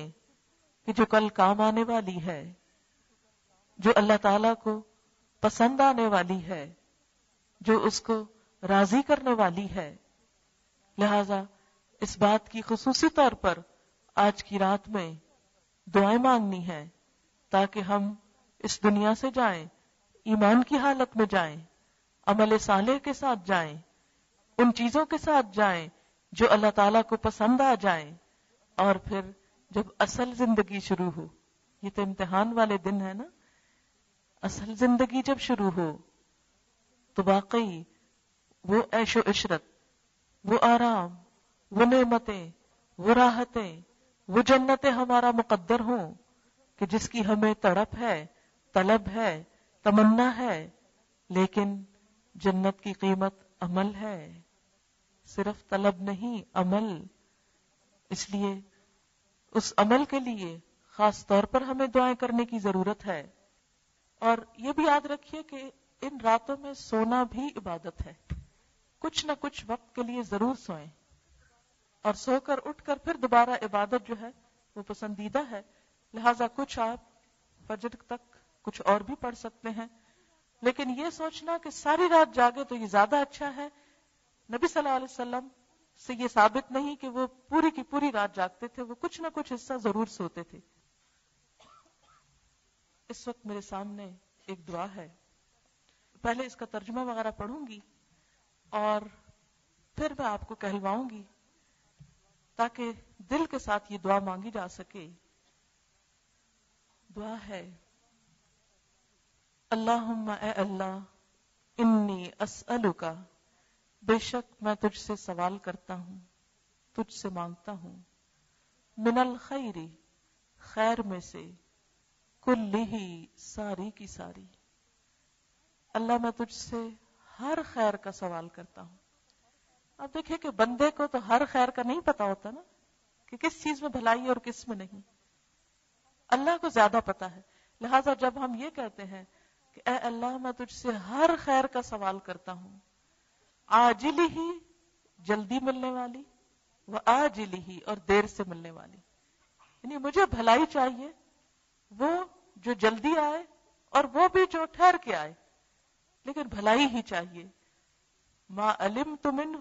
کہ جو کل کام آنے والی ہے، جو اللہ تعالیٰ کو پسند آنے والی ہے، جو اس کو راضی کرنے والی ہے۔ لہذا اس بات کی خصوصی طور پر آج کی رات میں دعائیں مانگنی ہے تاکہ ہم اس دنیا سے جائیں، ایمان کی حالت میں جائیں، عمل صالح کے ساتھ جائیں، ان چیزوں کے ساتھ جائیں جو اللہ تعالیٰ کو پسند آ جائیں، اور پھر جب اصل زندگی شروع ہو، یہ تو امتحان والے دن ہے نا، اصل زندگی جب شروع ہو تو واقعی وہ عیش و عشرت، وہ آرام، وہ نعمتیں، وہ راحتیں، وہ جنتیں ہمارا مقدر ہوں کہ جس کی ہمیں تڑپ ہے، طلب ہے، تمنا ہے، لیکن جنت کی قیمت عمل ہے، صرف طلب نہیں، عمل۔ اس لیے اس عمل کے لیے خاص طور پر ہمیں دعائیں کرنے کی ضرورت ہے۔ اور یہ بھی یاد رکھیے کہ ان راتوں میں سونا بھی عبادت ہے، کچھ نہ کچھ وقت کے لیے ضرور سوئیں، اور سو کر اٹھ کر پھر دوبارہ عبادت جو ہے وہ پسندیدہ ہے۔ لہٰذا کچھ آپ فجر تک کچھ اور بھی پڑھ سکتے ہیں، لیکن یہ سوچنا کہ ساری رات جاگے تو یہ زیادہ اچھا ہے، نبی صلی اللہ علیہ وسلم سے یہ ثابت نہیں کہ وہ پوری کی پوری رات جاگتے تھے، وہ کچھ نہ کچھ حصہ ضرور سوتے تھے۔ اس وقت میرے سامنے ایک دعا ہے، پہلے اس کا ترجمہ وغیرہ پڑھوں گی اور پھر میں آپ کو کہلواؤں گی تاکہ دل کے ساتھ یہ دعا مانگی جا سکے۔ دعا ہے، اللہم اے اللہ، انی اسألک، بے شک میں تجھ سے سوال کرتا ہوں، تجھ سے مانگتا ہوں، من الخیر، خیر میں سے، کلہ، ساری کی ساری۔ اللہ میں تجھ سے ہر خیر کا سوال کرتا ہوں۔ اب دیکھیں کہ بندے کو تو ہر خیر کا نہیں پتا ہوتا نا، کہ کس چیز میں بھلائی ہے اور کس میں نہیں، اللہ کو زیادہ پتا ہے۔ لہٰذا جب ہم یہ کہتے ہیں کہ اے اللہ میں تجھ سے ہر خیر کا سوال کرتا ہوں، عاجلی ہی، جلدی ملنے والی، وآجلی ہی، اور دیر سے ملنے والی، یعنی مجھے بھلائی چاہیے، وہ جو جلدی آئے اور وہ بھی جو ٹھہر کے آئے، لیکن بھلائی ہی چاہیے۔ ما علمت منہ،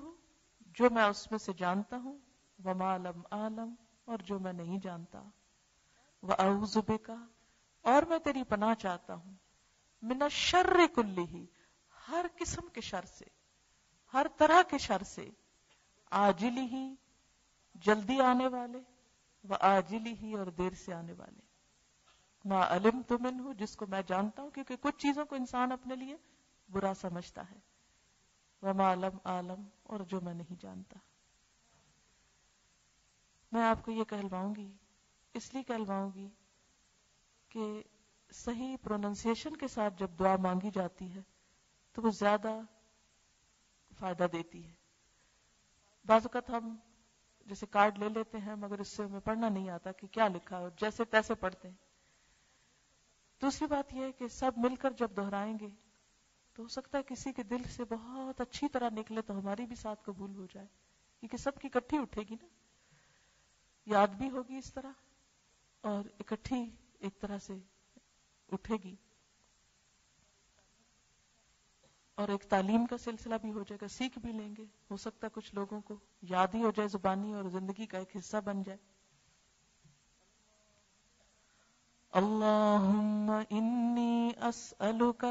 جو میں اس میں سے جانتا ہوں، وما لم اعلم، اور جو میں نہیں جانتا، واعوذ بک، اور میں تیری پناہ چاہتا ہوں، من الشر کلہ، ہر قسم کے شر سے، ہر طرح کے شر سے، عاجلی ہی، جلدی آنے والے، وآجلی ہی، اور دیر سے آنے والے۔ ما علمت منہ، جس کو میں جانتا ہوں، کیونکہ کچھ چیزوں کو انسان اپنے لیے برا سمجھتا ہے، وما لم اعلم، اور جو میں نہیں جانتا۔ میں آپ کو یہ کہلواؤں گی، اس لیے کہلواؤں گی کہ صحیح پروننسیشن کے ساتھ جب دعا مانگی جاتی ہے تو وہ زیادہ فائدہ دیتی ہے. بعض اوقات ہم جیسے کارڈ لے لیتے ہیں مگر اس سے ہمیں پڑھنا نہیں آتا کہ کیا لکھا ہے، جیسے تیسے پڑھتے ہیں. دوسری بات یہ ہے کہ سب مل کر جب دہرائیں گے تو ہو سکتا ہے کسی کے دل سے بہت اچھی طرح نکلے تو ہماری بھی ساتھ قبول ہو جائے، کیونکہ سب کی اکٹھی اٹھے گی نا، یاد بھی ہوگی اس طرح اور اکٹھی ایک طرح سے اٹھے گی، اور ایک تعلیم کا سلسلہ بھی ہو جائے گا، سیکھ بھی لیں گے. ہو سکتا ہے کچھ لوگوں کو یاد ہی ہو جائے زبانی اور زندگی کا ایک حصہ بن جائے. اللہم انی اسألک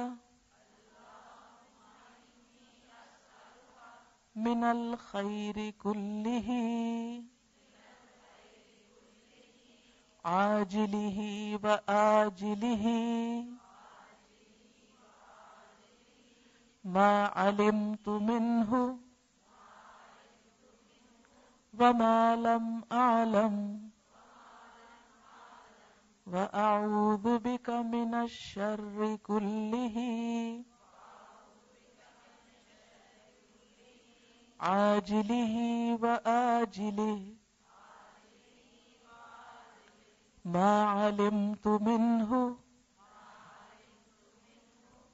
من الخیر کلہ عاجلہ وآجلہ ما علمت منہ وما لم اعلم وأعوذ بك من الشر كله عاجله وآجله ما علمت منه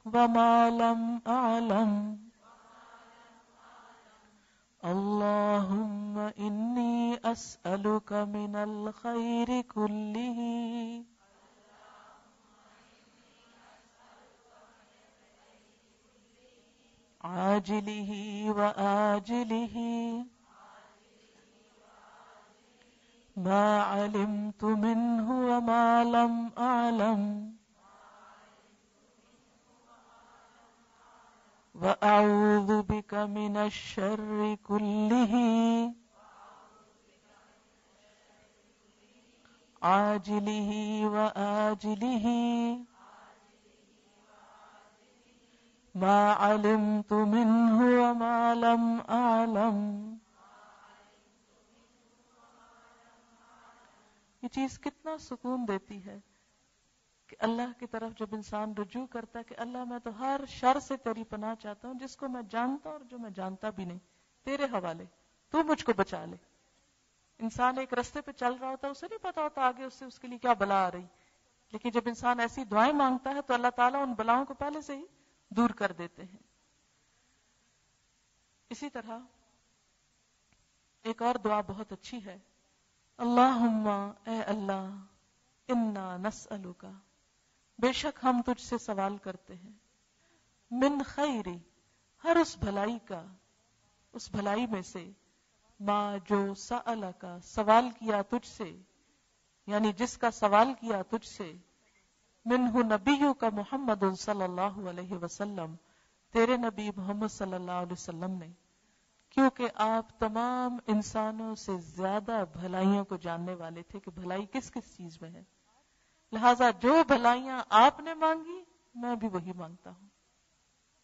وما لم أعلم اللهم إني أسألك من الخير كله عاجله وآجله ما علمت منه وما لم أعلم وأعوذ بك من الشر كله عاجله وآجله ما علمت منه وما لم أعلم. یہ چیز کتنا سکون دیتی ہے کہ اللہ کی طرف جب انسان رجوع کرتا ہے کہ اللہ میں تو ہر شر سے تیری پناہ چاہتا ہوں، جس کو میں جانتا ہوں اور جو میں جانتا بھی نہیں، تیرے حوالے، تو مجھ کو بچا لے. انسان ایک رستے پہ چل رہا ہوتا ہے، اسے نہیں پتا ہوتا آگے اس سے اس کے لیے کیا بلا آ رہی، لیکن جب انسان ایسی دعائیں مانگتا ہے تو اللہ تعالیٰ ان بلاؤں کو پہلے سے ہی دور کر دیتے ہیں. اسی طرح ایک اور دعا بہت اچھی ہے، اللہم اے اللہ انا نسألک، بے شک ہم تجھ سے سوال کرتے ہیں، من خیری، ہر اس بھلائی کا، اس بھلائی میں سے، ما جو سألک، سوال کیا تجھ سے، یعنی جس کا سوال کیا تجھ سے، منہ نبیوں کا محمد صلی اللہ علیہ وسلم، تیرے نبی محمد صلی اللہ علیہ وسلم نے، کیونکہ آپ تمام انسانوں سے زیادہ بھلائیوں کو جاننے والے تھے کہ بھلائی کس کس چیز میں ہے، لہذا جو بھلائیاں آپ نے مانگی میں بھی وہی مانگتا ہوں.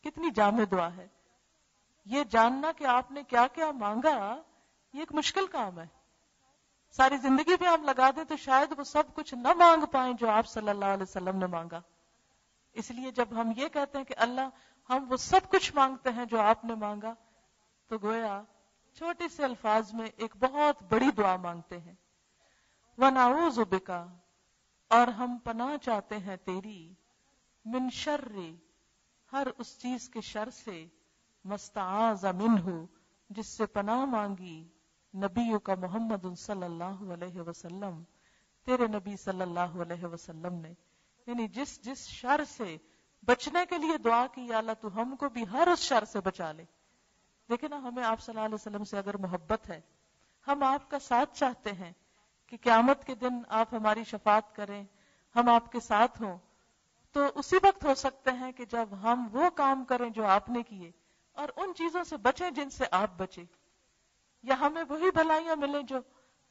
کتنی جامع دعا ہے. یہ جاننا کہ آپ نے کیا کیا مانگا یہ ایک مشکل کام ہے. ساری زندگی پہ ہم لگا دیں تو شاید وہ سب کچھ نہ مانگ پائیں جو آپ صلی اللہ علیہ وسلم نے مانگا. اس لیے جب ہم یہ کہتے ہیں کہ اللہ ہم وہ سب کچھ مانگتے ہیں جو آپ نے مانگا، تو گویا چھوٹے سے الفاظ میں ایک بہت بڑی دعا مانگتے ہیں. وَنَعُوذُ بِكَ، اور ہم پناہ چاہتے ہیں تیری، من شر، ہر اس چیز کے شر سے، مستعاذ منہ، جس سے پناہ مانگی نبیوں کا محمد صلی اللہ علیہ وسلم، تیرے نبی صلی اللہ علیہ وسلم نے. یعنی جس شر سے بچنے کے لیے دعا کی، یا اللہ تو ہم کو بھی ہر اس شر سے بچا لے. دیکھیں نا، ہمیں آپ صلی اللہ علیہ وسلم سے اگر محبت ہے، ہم آپ کا ساتھ چاہتے ہیں کہ قیامت کے دن آپ ہماری شفاعت کریں، ہم آپ کے ساتھ ہوں، تو اسی وقت ہو سکتے ہیں کہ جب ہم وہ کام کریں جو آپ نے کیے اور ان چیزوں سے بچیں جن سے آپ بچے، یا ہمیں وہی بھلائیاں ملیں جو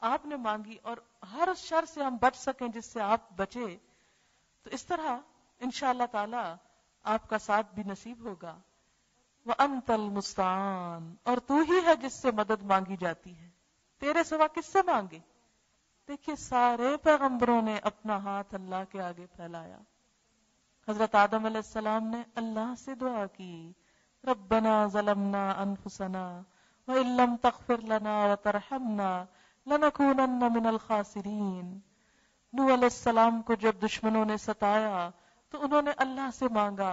آپ نے مانگی اور ہر شر سے ہم بچ سکیں جس سے آپ بچے. تو اس طرح انشاءاللہ تعالی آپ کا ساتھ بھی نصیب ہوگا. وَأَنْتَ الْمُسْتَعَانُ، اور تو ہی ہے جس سے مدد مانگی جاتی ہے، تیرے سوا کس سے مانگے. دیکھیے سارے پیغمبروں نے اپنا ہاتھ اللہ کے آگے پھیلایا، حضرت آدم علیہ السلام نے اللہ سے دعا کی، ربنا ظلمنا انفسنا وان لم تغفر لنا وترحمنا لنکونن من الخاسرین۔ نوح علیہ السلام کو جب دشمنوں نے ستایا تو انہوں نے اللہ سے مانگا،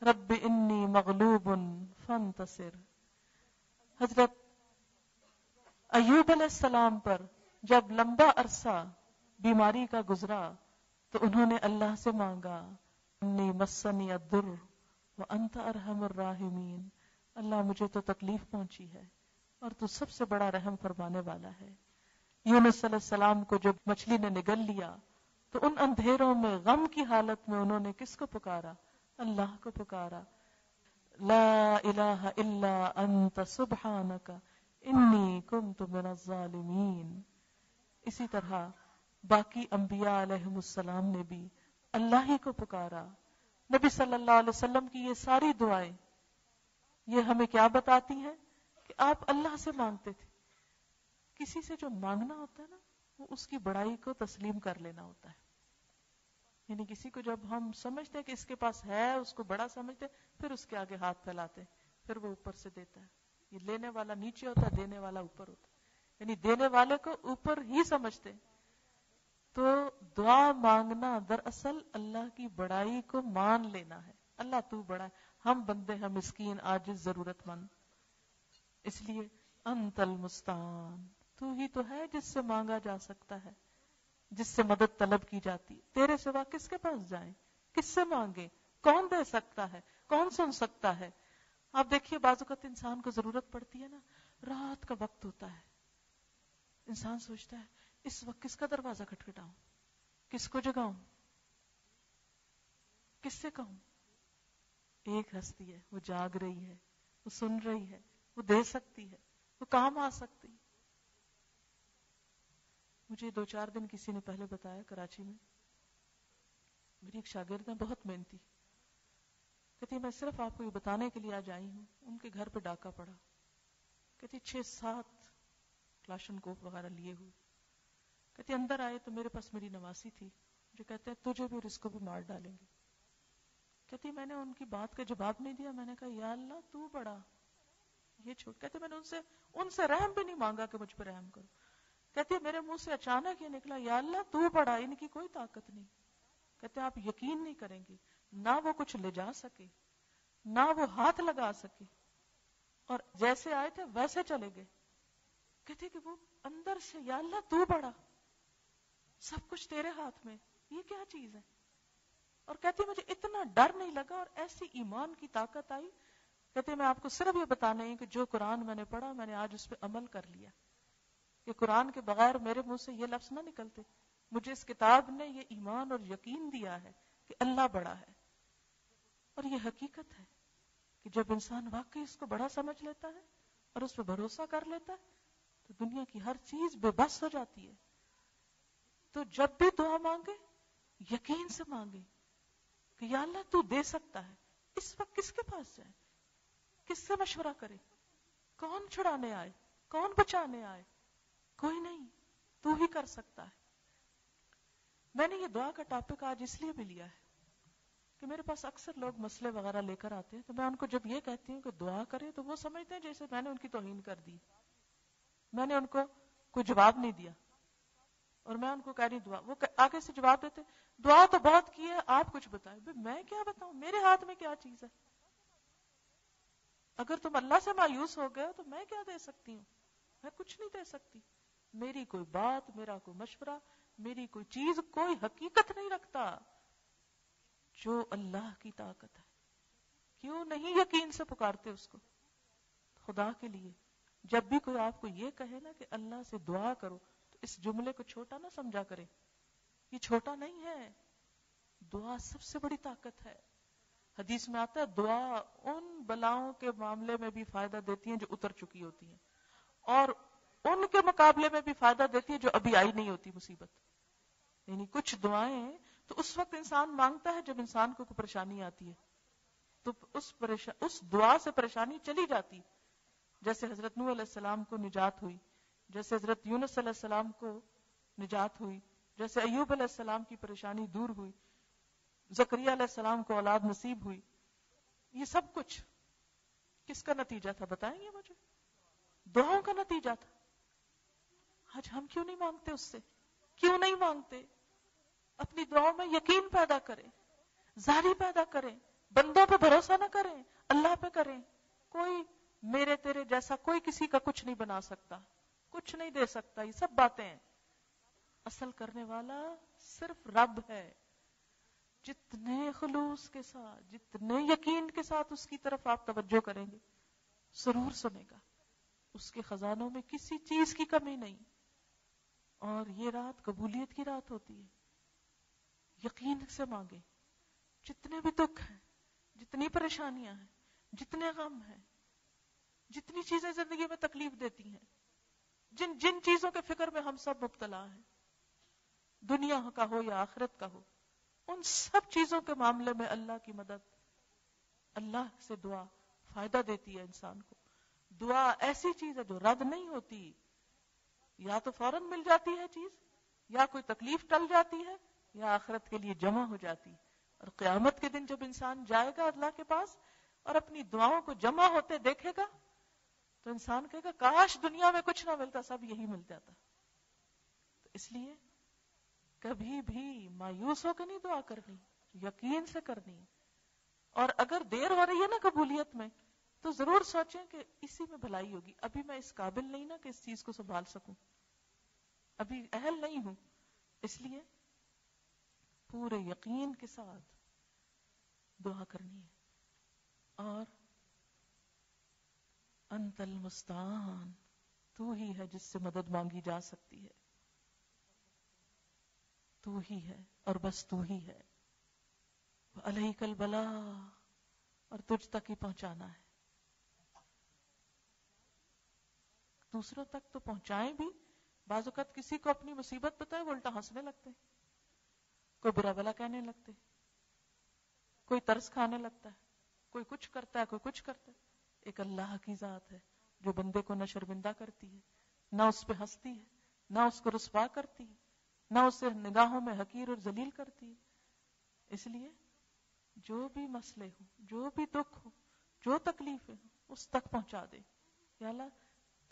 رب انی مغلوب فانتصر۔ حضرت ایوب علیہ السلام پر جب لمبا عرصہ بیماری کا گزرا تو انہوں نے اللہ سے مانگا، انی مسنی الضر وانت ارحم الراحمین، اللہ مجھے تو تکلیف پہنچی ہے اور تو سب سے بڑا رحم فرمانے والا ہے۔ یونس علیہ السلام کو جب مچھلی نے نگل لیا تو ان اندھیروں میں غم کی حالت میں انہوں نے کس کو پکارا؟ اللہ کو پکارا، لا الہ الا انت سبحانک انی کنت من الظالمین۔ اسی طرح باقی انبیاء علیہم السلام نے بھی اللہ ہی کو پکارا۔ نبی صلی اللہ علیہ وسلم کی یہ ساری دعائیں یہ ہمیں کیا بتاتی ہیں کہ آپ اللہ سے مانگتے تھے۔ کسی سے جو مانگنا ہوتا ہے نا، وہ اس کی بڑائی کو تسلیم کر لینا ہوتا ہے۔ یعنی کسی کو جب ہم سمجھتے ہیں کہ اس کے پاس ہے، اس کو بڑا سمجھتے، پھر اس کے آگے ہاتھ پھیلاتے، پھر وہ اوپر سے دیتا ہے۔ یہ لینے والا نیچے ہوتا ہے، دینے والا اوپر ہوتا ہے، یعنی دینے والے کو اوپر ہی سمجھتے۔ تو دعا مانگنا دراصل اللہ کی بڑائی کو مان لینا ہے۔ اللہ تو بڑا ہے، ہم بندے ہیں مسکین عاجز ضرورت مند، اس لیے انت المستعان، تو ہی تو ہے جس سے مانگا جا سکتا ہے، جس سے مدد طلب کی جاتی۔ تیرے سوا کس کے پاس جائیں، کس سے مانگیں، کون دے سکتا ہے، کون سن سکتا ہے؟ آپ دیکھیے بعض اوقات انسان کو ضرورت پڑتی ہے نا، رات کا وقت ہوتا ہے، انسان سوچتا ہے اس وقت کس کا دروازہ کھٹکھٹاؤں، کس کو جگاؤں، کس سے کہوں؟ ایک ہستی ہے، وہ جاگ رہی ہے، وہ سن رہی ہے، وہ دے سکتی ہے، وہ کام آ سکتی۔ مجھے 2-4 دن کسی نے پہلے بتایا، کراچی میں میری ایک شاگرد ہے، بہت محنتی، کہتی میں صرف آپ کو یہ بتانے کے لیے آج آئی ہوں، ان کے گھر پہ ڈاکہ پڑا، کہتی 6-7 کلاشن کوپ وغیرہ لیے ہوئے، کہتی اندر آئے تو میرے پاس میری نواسی تھی، جو کہتے ہیں تجھے بھی اور اس کو بھی مار ڈالیں گے۔ کہتی میں نے ان کی بات کا جواب نہیں دیا، میں نے کہا یا اللہ تو بڑا، یہ چھوٹ۔ کہتے میں نے ان سے رحم بھی نہیں مانگا کہ مجھ پہ رحم کرو۔ کہتے میرے منہ سے اچانک یہ نکلا، یا اللہ تو بڑا، ان کی کوئی طاقت نہیں۔ کہتے آپ یقین نہیں کریں گے، نہ وہ کچھ لے جا سکے، نہ وہ ہاتھ لگا سکے، اور جیسے آئے تھے ویسے چلے گئے۔ کہتے کہ وہ اندر سے یا اللہ تو بڑا، سب کچھ تیرے ہاتھ میں، یہ کیا چیز ہے؟ اور کہتے مجھے اتنا ڈر نہیں لگا اور ایسی ایمان کی طاقت آئی۔ کہتے میں آپ کو صرف یہ بتانا ہے کہ جو قرآن میں نے پڑھا میں نے آج اس پہ عمل کر لیا، کہ قرآن کے بغیر میرے منہ سے یہ لفظ نہ نکلتے، مجھے اس کتاب نے یہ ایمان اور یقین دیا ہے کہ اللہ بڑا ہے۔ اور یہ حقیقت ہے کہ جب انسان واقعی اس کو بڑا سمجھ لیتا ہے اور اس پہ بھروسہ کر لیتا ہے تو دنیا کی ہر چیز بے بس ہو جاتی ہے۔ تو جب بھی دعا مانگے یقین سے مانگے کہ یا اللہ تو دے سکتا ہے۔ اس وقت کس کے پاس جائے، کس سے مشورہ کرے، کون چھڑانے آئے، کون بچانے آئے؟ کوئی نہیں، تو ہی کر سکتا ہے۔ میں نے یہ دعا کا ٹاپک آج اس لیے بھی لیا ہے کہ میرے پاس اکثر لوگ مسئلے وغیرہ لے کر آتے ہیں، تو میں ان کو جب یہ کہتی ہوں کہ دعا کرے تو وہ سمجھتے ہیں جیسے میں نے ان کی توہین کر دی، میں نے ان کو کوئی جواب نہیں دیا، اور میں ان کو کہہ رہی دعا، وہ آگے سے جواب دیتے دعا تو بہت کی ہے، آپ کچھ بتائیں۔ میں کیا بتاؤں، میرے ہاتھ میں کیا چیز ہے؟ اگر تم اللہ سے مایوس ہو گئے تو میں کیا دے سکتی ہوں؟ میں کچھ نہیں دے سکتی۔ میری کوئی بات، میرا کوئی مشورہ، میری کوئی چیز کوئی حقیقت نہیں رکھتا جو اللہ کی طاقت ہے۔ کیوں نہیں یقین سے پکارتے اس کو؟ خدا کے لیے جب بھی کوئی آپ کو یہ کہے نا کہ اللہ سے دعا کرو تو اس جملے کو چھوٹا نہ سمجھا کرے، یہ چھوٹا نہیں ہے، دعا سب سے بڑی طاقت ہے۔ حدیث میں آتا ہے دعا ان بلاؤں کے معاملے میں بھی فائدہ دیتی ہیں جو اتر چکی ہوتی ہیں، اور ان کے مقابلے میں بھی فائدہ دیتی ہے جو ابھی آئی نہیں ہوتی مصیبت۔ یعنی کچھ دعائیں تو اس وقت انسان مانگتا ہے جب انسان کو کوئی پریشانی آتی ہے، تو اس دعا سے پریشانی چلی جاتی، جیسے حضرت نوح علیہ السلام کو نجات ہوئی، جیسے حضرت یونس علیہ السلام کو نجات ہوئی، جیسے ایوب علیہ السلام کی پریشانی دور ہوئی۔ زکریا علیہ السلام کو اولاد نصیب ہوئی. یہ سب کچھ کس کا نتیجہ تھا بتائیں گے مجھے؟ دعاؤں کا نتیجہ تھا. آج ہم کیوں نہیں مانگتے اس سے؟ کیوں نہیں مانگتے؟ اپنی دعاؤں میں یقین پیدا کریں، زاری پیدا کریں، بندوں پہ بھروسہ نہ کریں، اللہ پہ کریں. کوئی میرے تیرے جیسا کوئی کسی کا کچھ نہیں بنا سکتا، کچھ نہیں دے سکتا. یہ سب باتیں ہیں. اصل کرنے والا صرف رب ہے. جتنے خلوص کے ساتھ، جتنے یقین کے ساتھ اس کی طرف آپ توجہ کریں گے، ضرور سنے گا. اس کے خزانوں میں کسی چیز کی کمی نہیں. اور یہ رات قبولیت کی رات ہوتی ہے. یقین سے مانگے. جتنے بھی دکھ ہیں، جتنی پریشانیاں ہیں، جتنے غم ہیں، جتنی چیزیں زندگی میں تکلیف دیتی ہیں، جن چیزوں کے فکر میں ہم سب مبتلا ہیں، دنیا کا ہو یا آخرت کا ہو، ان سب چیزوں کے معاملے میں اللہ کی مدد، اللہ سے دعا فائدہ دیتی ہے انسان کو. دعا ایسی چیز ہے جو رد نہیں ہوتی. یا تو فوراً مل جاتی ہے چیز، یا کوئی تکلیف ٹل جاتی ہے، یا آخرت کے لیے جمع ہو جاتی. اور قیامت کے دن جب انسان جائے گا اللہ کے پاس اور اپنی دعاؤں کو جمع ہوتے دیکھے گا تو انسان کہے گا کاش دنیا میں کچھ نہ ملتا، سب یہی مل جاتا. تو اس لیے کبھی بھی مایوس ہو کے نہیں دعا کرنی، یقین سے کرنی. اور اگر دیر ہو رہی ہے نا قبولیت میں تو ضرور سوچیں کہ اسی میں بھلائی ہوگی. ابھی میں اس قابل نہیں نا کہ اس چیز کو سنبھال سکوں، ابھی اہل نہیں ہوں. اس لیے پورے یقین کے ساتھ دعا کرنی ہے. اور انت المستعان، تو ہی ہے جس سے مدد مانگی جا سکتی ہے. تو ہی ہے اور بس تو ہی ہے. وعلیک البلاغ، اور تجھ تک ہی پہنچانا ہے. دوسروں تک تو پہنچائیں بھی. بعض اوقات کسی کو اپنی مصیبت بتائے وہ الٹا ہنسنے لگتے، کوئی برا بلا کہنے لگتے، کوئی ترس کھانے لگتا ہے، کوئی کچھ کرتا ہے، کوئی کچھ کرتا ہے. ایک اللہ کی ذات ہے جو بندے کو نہ شرمندہ کرتی ہے، نہ اس پہ ہنستی ہے، نہ اس کو رسوا کرتی ہے، نہ اسے نگاہوں میں حقیر اور ذلیل کرتی ہے. اس لیے جو بھی مسئلے ہو، جو بھی دکھ ہو، جو تکلیفیں ہو، اس تک پہنچا دے. یا اللہ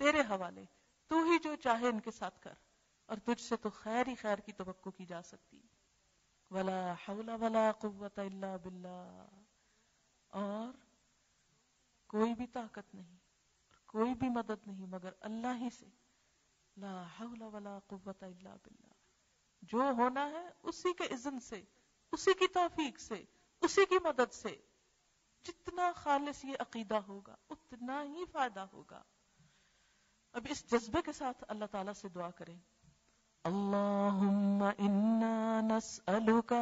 تیرے حوالے، تو ہی جو چاہے ان کے ساتھ کر، اور تجھ سے تو خیر ہی خیر کی توقع کی جا سکتی. ولا حول ولا قوت الا باللہ. اور کوئی بھی طاقت نہیں، کوئی بھی مدد نہیں مگر اللہ ہی سے. لا حول ولا قوت الا باللہ. جو ہونا ہے اسی کے اذن سے، اسی کی توفیق سے، اسی کی مدد سے. جتنا خالص یہ عقیدہ ہوگا اتنا ہی فائدہ ہوگا. اب اس جذبے کے ساتھ اللہ تعالیٰ سے دعا کریں. اللہم انا نسألک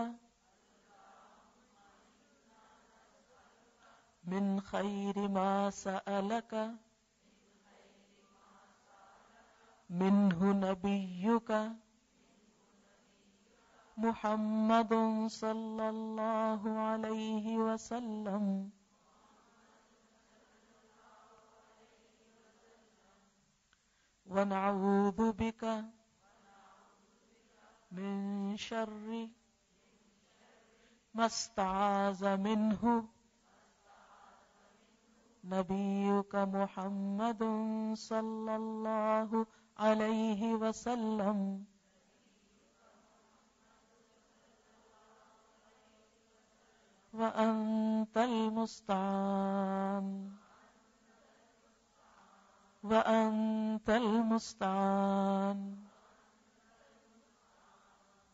من خیر ما سألک منہ نبیک محمد صلی اللہ علیہ وسلم ونعوذ بک من شر ما استعاذ منہ نبیک محمد صلی اللہ علیہ وسلم وأنت المستعان وأنت المستعان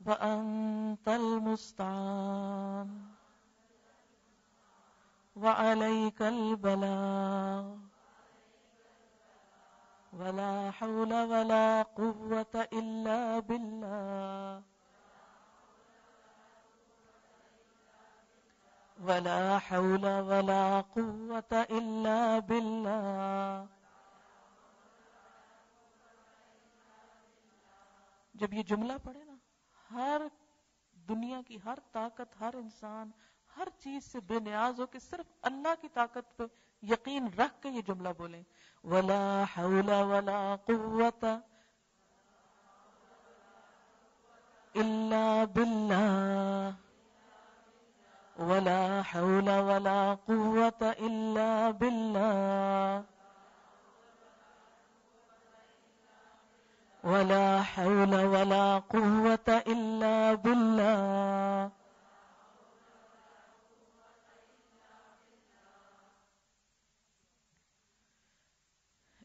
وأنت المستعان وعليك البلاغ ولا حول ولا قوة إلا بالله ولا حول ولا قوة إلا بالله. جب یہ جملہ پڑھے نا، ہر دنیا کی ہر طاقت، ہر انسان، ہر چیز سے بے نیاز ہو کے صرف اللہ کی طاقت پہ یقین رکھ کے یہ جملہ بولیں. ولا حول ولا قوة إلا بالله ولا حول ولا قوة إلا بالله ولا حول ولا قوة إلا بالله.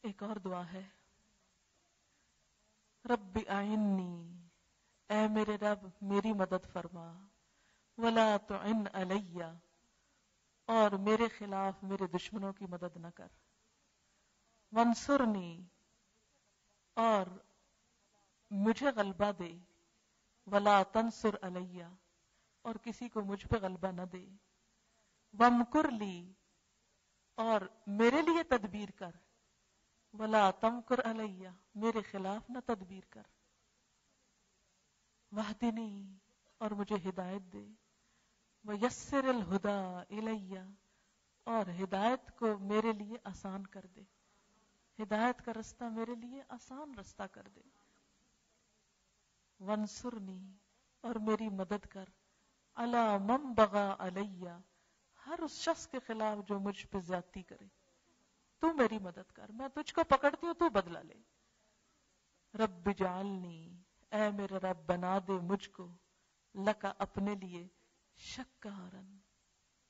ایک اور دعا ہے، رب اعنی، اے میرے رب میری مدد فرما، ولا تعن علی، اور میرے خلاف میرے دشمنوں کی مدد نہ کر، وانصرنی، اور مجھے غلبہ دے، ولا تنصر علی، اور کسی کو مجھ پہ غلبہ نہ دے، وامکر لی، اور میرے لیے تدبیر کر، ولا تمکر علی، میرے خلاف نہ تدبیر کر، واہدنی، اور مجھے ہدایت دے، ویسر الہدی الی، اور ہدایت کو میرے لیے آسان کر دے، ہدایت کا رستہ میرے لیے آسان رستہ کر دے، وانصرنی، اور میری مدد کر، علی من بغی علی، ہر اس شخص کے خلاف جو مجھ پہ زیادتی کرے، تو میری مدد کر، میں تجھ کو پکڑتی ہوں، تو بدلہ لے، رب جعلنی، اے میرے رب بنا دے مجھ کو، لکا اپنے لیے، شکارن،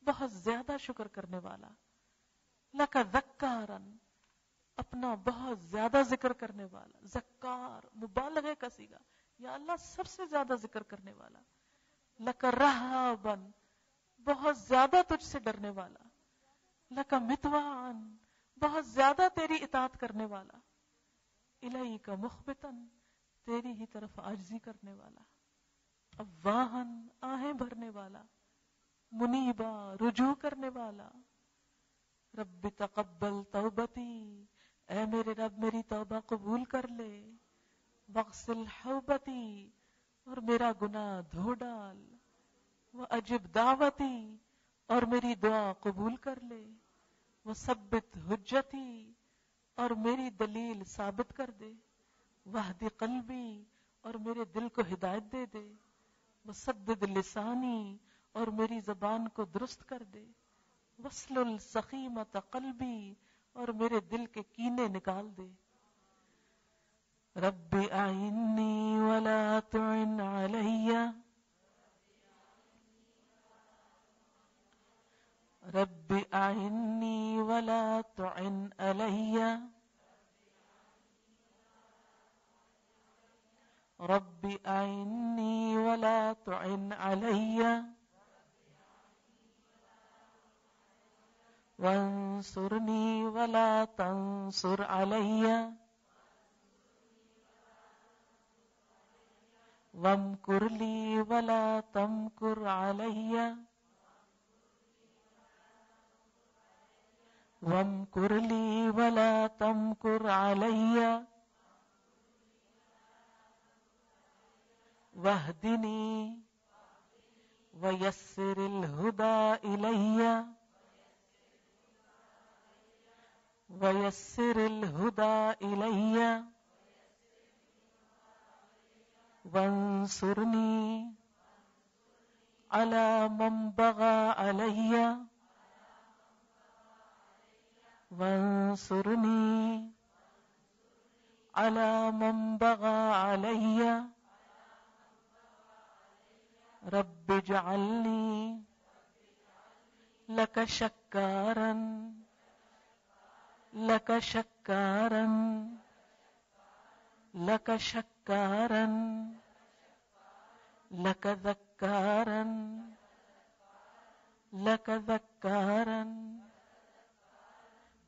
بہت زیادہ شکر کرنے والا، لکا ذکارن، اپنا بہت زیادہ ذکر کرنے والا، ذکار مبالغہ کا صیغہ، یا اللہ سب سے زیادہ ذکر کرنے والا، لکا رہابن، بہت زیادہ تجھ سے ڈرنے والا، لکا متوان، بہت زیادہ تیری اطاعت کرنے والا، الیک مخبتن، تیری ہی طرف عاجزی کرنے والا، اواہن، آہیں بھرنے والا، منیبا، رجوع کرنے والا، رب تقبل توبتی، اے میرے رب میری توبہ قبول کر لے، واغسل حوبتی، اور میرا گناہ دھو ڈال، واجب دعوتی، اور میری دعا قبول کر لے، وثبت حجتی، اور میری دلیل ثابت کر دے، واہد قلبی، اور میرے دل کو ہدایت دے دے، وسدد لسانی، اور میری زبان کو درست کر دے، واسلل سخیمۃ قلبی، اور میرے دل کے کینے نکال دے، رب اعنی ولا تعن علی، رب اعنی ولا تعن علی، رب اعنی ولا تعن علی، وانصرنی ولا تنصر علی، وامکر لی ولا تمکر علی، وامکر لی ولا تمکر علی، واہدنی ویسر الہدی الی، ویسر الہدی الی، وانصرنی علی من بغی علی، وانصرنی علی من بغی علی، رب اجعلنی لک شکارا، لک شکارا، لک شکارا، لک ذکارا، لک ذکارا،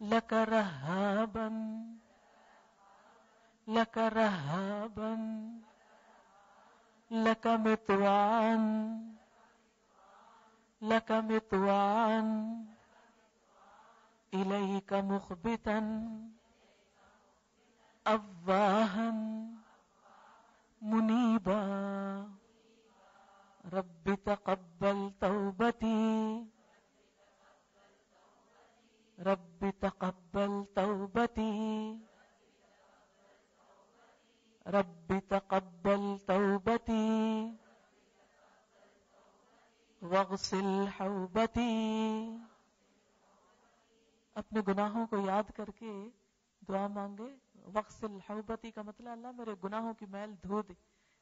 لک رہابا، لک رہابا، لک متوان، لک متوان، الیک مخبتا، اواہا، منیبا، رب تقبل توبتی، رب تقبل توبتی، رب تقبل توبتی، واغسل حوبتی، اپنے گناہوں کو یاد کر کے دعا مانگے. واغسل حوبتی کا مطلب اللہ میرے گناہوں کی میل دھو دے.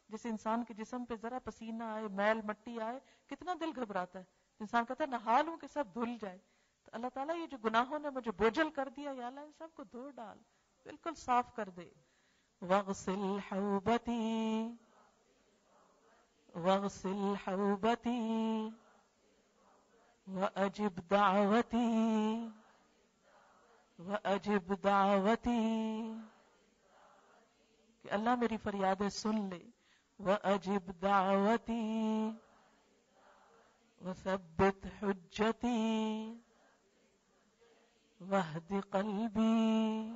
جیسے انسان کے جسم پہ ذرا پسینہ آئے، میل مٹی آئے، کتنا دل گھبراتا ہے. انسان کہتا ہے نہا لوں کہ سب دھل جائے. تو اللہ تعالیٰ یہ جو گناہوں نے مجھے بوجھل کر دیا، یا اللہ ان سب کو دھو ڈال، بالکل صاف کر دے. واغسل حوبتی واغسل حوبتی وأجب دعوتی وأجب دعوتی، کہ اللہ میری فریادیں سن لے. وأجب دعوتی وثبت حجتی واہد قلبی.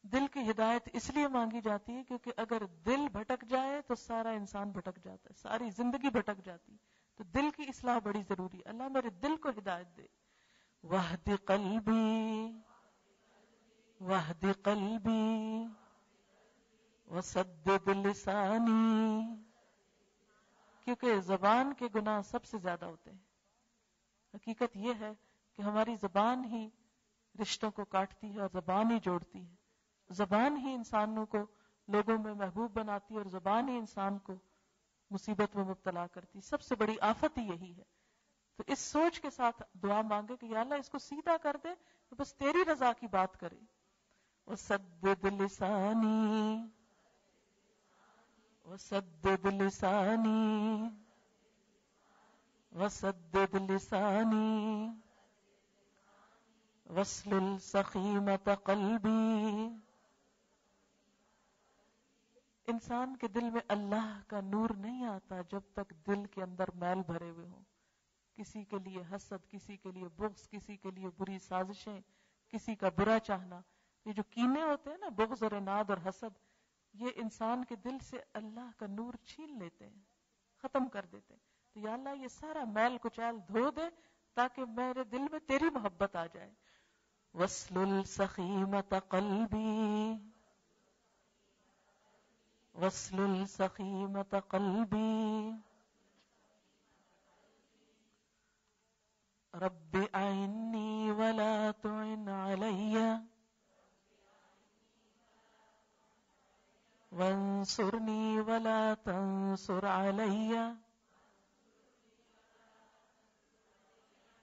دل کی ہدایت اس لیے مانگی جاتی ہے کیونکہ اگر دل بھٹک جائے تو سارا انسان بھٹک جاتا ہے، ساری زندگی بھٹک جاتی. تو دل کی اصلاح بڑی ضروری. اللہ میرے دل کو ہدایت دے. واہد قلبی واہد قلبی وسدد لسانی، کیونکہ زبان کے گناہ سب سے زیادہ ہوتے ہیں. حقیقت یہ ہے کہ ہماری زبان ہی رشتوں کو کاٹتی ہے اور زبان ہی جوڑتی ہے. زبان ہی انسانوں کو لوگوں میں محبوب بناتی ہے اور زبان ہی انسان کو مصیبت میں مبتلا کرتی. سب سے بڑی آفت ہی یہی ہے. تو اس سوچ کے ساتھ دعا مانگے کہ یا اللہ اس کو سیدھا کر دے تو بس تیری رضا کی بات کرے. وسدد لسانی وسدد لسانی وسدد لسانی واسلل سخیمۃ قلبی. انسان کے دل میں اللہ کا نور نہیں آتا جب تک دل کے اندر میل بھرے ہوئے ہوں. کسی کے لیے حسد، کسی کے لیے بغض، کسی کے لیے بری سازشیں، کسی کا برا چاہنا. یہ جو کینے ہوتے ہیں نا، بغض اور عناد اور حسد، یہ انسان کے دل سے اللہ کا نور چھین لیتے ہیں، ختم کر دیتے ہیں. تو یا اللہ یہ سارا میل کچیل دھو دے تاکہ میرے دل میں تیری محبت آ جائے. واسلل سخیمۃ قلبی واسلل سخیمۃ قلبی رب اعنی ولا تعن علی وانصرنی ولا تنصر علی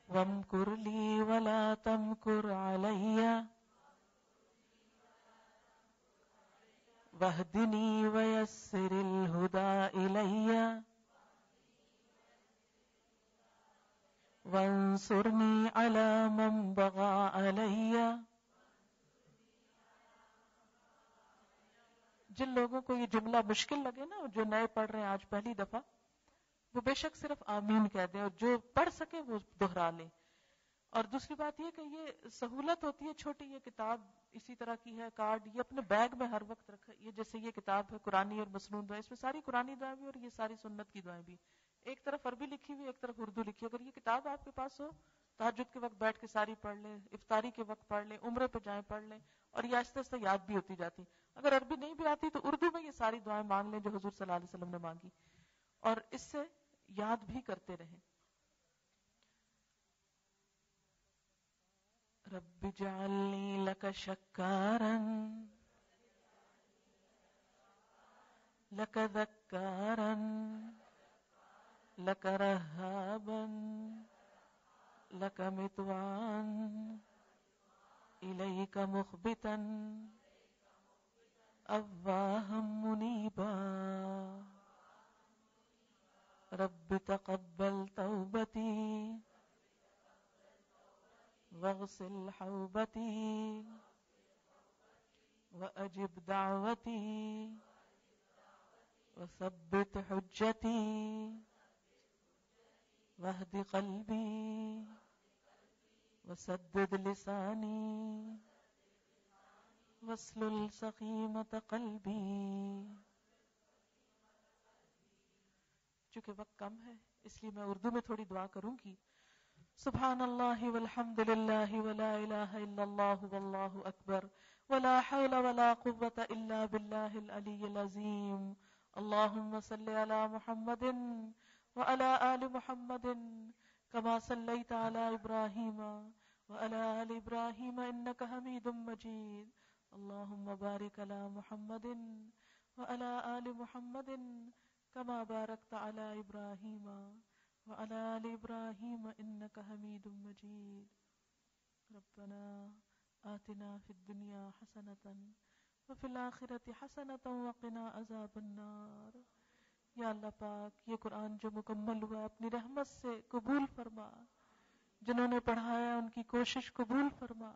وامکر لی ولا تمکر علی واہدنی ویسر الہدی الی وانصرنی علی من بغی علی. جن لوگوں کو یہ جملہ مشکل لگے نا، جو نئے پڑھ رہے ہیں آج پہلی دفعہ، وہ بے شک صرف آمین کہہ دیں اور جو پڑھ سکے وہ دہرا لیں. اور دوسری بات یہ کہ یہ سہولت ہوتی ہے چھوٹی، یہ کتاب اسی طرح کی ہے، کارڈ یہ اپنے بیگ میں ہر وقت رکھا. یہ جیسے یہ کتاب ہے قرآنی اور مسنون دعائیں، اس میں ساری قرآنی دعائیں بھی اور یہ ساری سنت کی دعائیں بھی. ایک طرف عربی لکھی ہوئی، ایک طرف اردو لکھی. اگر یہ کتاب آپ کے پاس ہو، تہجد کے وقت بیٹھ کے ساری پڑھ لیں، افطاری کے وقت پڑھ لیں، عمرے پہ جائیں پڑھ لیں، اور یہ آہستہ آہستہ یاد بھی ہوتی جاتی. اگر عربی نہیں بھی آتی تو اردو میں یہ ساری دعائیں مانگ لیں جو حضور صلی اللہ علیہ وسلم نے مانگی، اور اس سے یاد بھی کرتے رہیں. رب اجعلنی لک شکارا لک ذکارا لک رہابا لک مطواعا الیک مخبتا اواہا منیبا. رب تقبل توبتی واغسل حوبتی واجب دعوتی وثبت حجتی واہد قلبی وسدد لسانی واسلل سخیمۃ قلبی. چونکہ وقت کم ہے اس لیے میں اردو میں تھوڑی دعا کروں گی. سبحان اللہ والحمد للہ ولا الہ الا اللہ واللہ اکبر ولا حول ولا قوة الا باللہ العلی العظیم. اللہم صل علی محمد وعلى آل محمد كما صليت على إبراهيم وعلى آل إبراهيم إنك حميد مجيد اللهم بارك على محمد وعلى آل محمد كما باركت على إبراهيم وعلى آل إبراهيم إنك حميد مجيد ربنا آتنا في الدنيا حسنة وفي الآخرة حسنة وقنا عذاب النار. یا اللہ پاک یہ قرآن جو مکمل ہوا اپنی رحمت سے قبول فرما، جنہوں نے پڑھایا ان کی کوشش قبول فرما،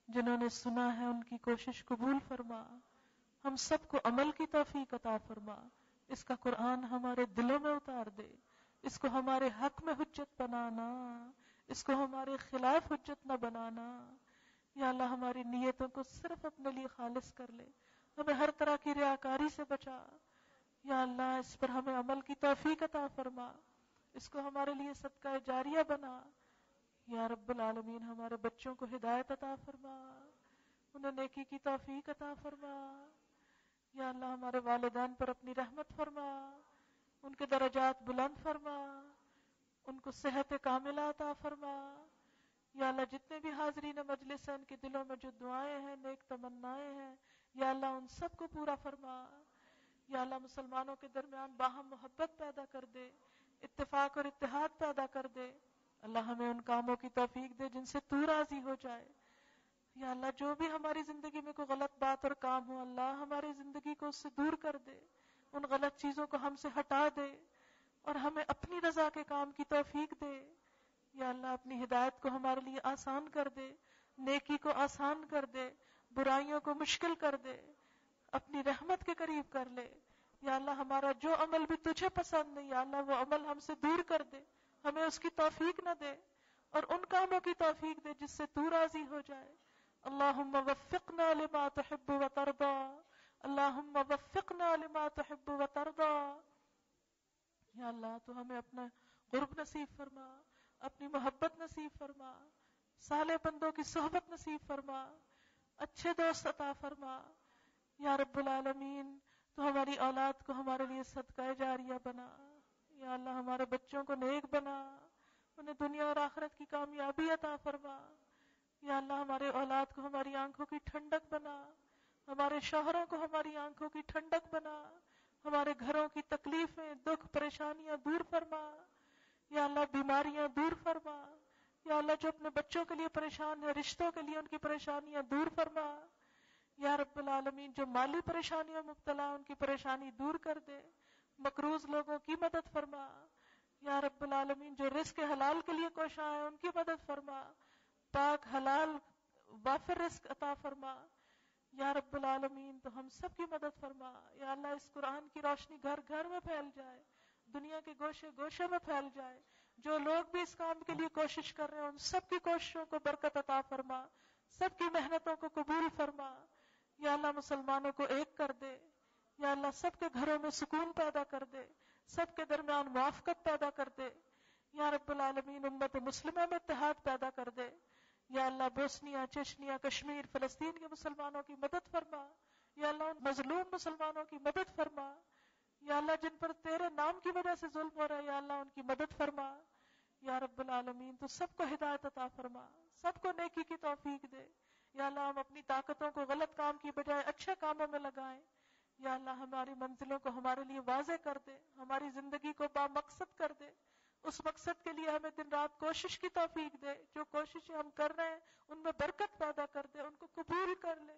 جنہوں نے سنا ہے ان کی کوشش قبول فرما، ہم سب کو عمل کی توفیق عطا فرما. اس کا قرآن ہمارے دلوں میں اتار دے، اس کو ہمارے حق میں حجت بنانا، اس کو ہمارے خلاف حجت نہ بنانا. یا اللہ ہماری نیتوں کو صرف اپنے لیے خالص کر لے، ہمیں ہر طرح کی ریاکاری سے بچا. یا اللہ اس پر ہمیں عمل کی توفیق عطا فرما، اس کو ہمارے لیے صدقہ جاریہ بنا. یا رب العالمین ہمارے بچوں کو ہدایت عطا فرما، انہیں نیکی کی توفیق عطا فرما. یا اللہ ہمارے والدین پر اپنی رحمت فرما، ان کے درجات بلند فرما، ان کو صحت کاملہ عطا فرما. یا اللہ جتنے بھی حاضرین مجلس ہیں ان کے دلوں میں جو دعائیں ہیں، نیک تمنائیں ہیں، یا اللہ ان سب کو پورا فرما. یا اللہ مسلمانوں کے درمیان باہم محبت پیدا کر دے، اتفاق اور اتحاد پیدا کر دے. اللہ ہمیں ان کاموں کی توفیق دے جن سے تو راضی ہو جائے. یا اللہ جو بھی ہماری زندگی میں کوئی غلط بات اور کام ہو، اللہ ہماری زندگی کو اس سے دور کر دے، ان غلط چیزوں کو ہم سے ہٹا دے اور ہمیں اپنی رضا کے کام کی توفیق دے. یا اللہ اپنی ہدایت کو ہمارے لیے آسان کر دے، نیکی کو آسان کر دے، برائیوں کو مشکل کر دے، اپنی رحمت کے قریب کر لے. یا اللہ ہمارا جو عمل بھی تجھے پسند نہیں، یا اللہ وہ عمل ہم سے دور کر دے، ہمیں اس کی توفیق نہ دے اور ان کاموں کی توفیق دے جس سے تو راضی ہو جائے. اللہم وفقنا لما تحب وترضى، اللہم وفقنا لما تحب وترضى. یا اللہ تو ہمیں اپنا قرب نصیب فرما، اپنی محبت نصیب فرما، صالح بندوں کی صحبت نصیب فرما، اچھے دوست عطا فرما. یا رب العالمین تو ہماری اولاد کو ہمارے لیے صدقہ جاریہ بنا. یا اللہ ہمارے بچوں کو نیک بنا، انہیں دنیا اور آخرت کی کامیابی عطا فرما. یا اللہ ہمارے اولاد کو ہماری آنکھوں کی ٹھنڈک بنا، ہمارے شوہروں کو ہماری آنکھوں کی ٹھنڈک بنا، ہمارے گھروں کی تکلیفیں، دکھ، پریشانیاں دور فرما. یا اللہ بیماریاں دور فرما. یا اللہ جو اپنے بچوں کے لیے پریشان ہے، رشتوں کے لیے ان کی پریشانیاں دور فرما. یا رب العالمین جو مالی پریشانیوں میں مبتلا ان کی پریشانی دور کر دے، مقروض لوگوں کی مدد فرما. یا رب العالمین جو رزق حلال کے لیے کوشاں ہیں ان کی مدد فرما، پاک حلال وافر رزق عطا فرما. یا رب العالمین تو ہم سب کی مدد فرما. یا اللہ اس قرآن کی روشنی گھر گھر میں پھیل جائے، دنیا کے گوشے گوشے میں پھیل جائے. جو لوگ بھی اس کام کے لیے کوشش کر رہے ہیں ان سب کی کوششوں کو برکت عطا فرما، سب کی محنتوں کو قبول فرما. یا اللہ مسلمانوں کو ایک کر دے. یا اللہ سب کے گھروں میں سکون پیدا کر دے، سب کے درمیان موافقت پیدا کر دے. یا رب العالمین امت مسلمہ میں اتحاد پیدا کر دے. یا اللہ بوسنیا، چچنیا، کشمیر، فلسطین کے مسلمانوں کی مدد فرما. یا اللہ ان مظلوم مسلمانوں کی مدد فرما. یا اللہ جن پر تیرے نام کی وجہ سے ظلم ہو رہا ہے، یا اللہ ان کی مدد فرما. یا رب العالمین تو سب کو ہدایت عطا فرما، سب کو نیکی کی توفیق دے. یا اللہ ہم اپنی طاقتوں کو غلط کام کی بجائے اچھے کاموں میں لگائیں. یا اللہ ہماری منزلوں کو ہمارے لیے واضح کر دے، ہماری زندگی کو بامقصد کر دے. اس مقصد کے لیے ہمیں دن رات کوشش کی توفیق دے. جو کوششیں ہم کر رہے ہیں ان میں برکت پیدا کر دے، ان کو قبول کر لے.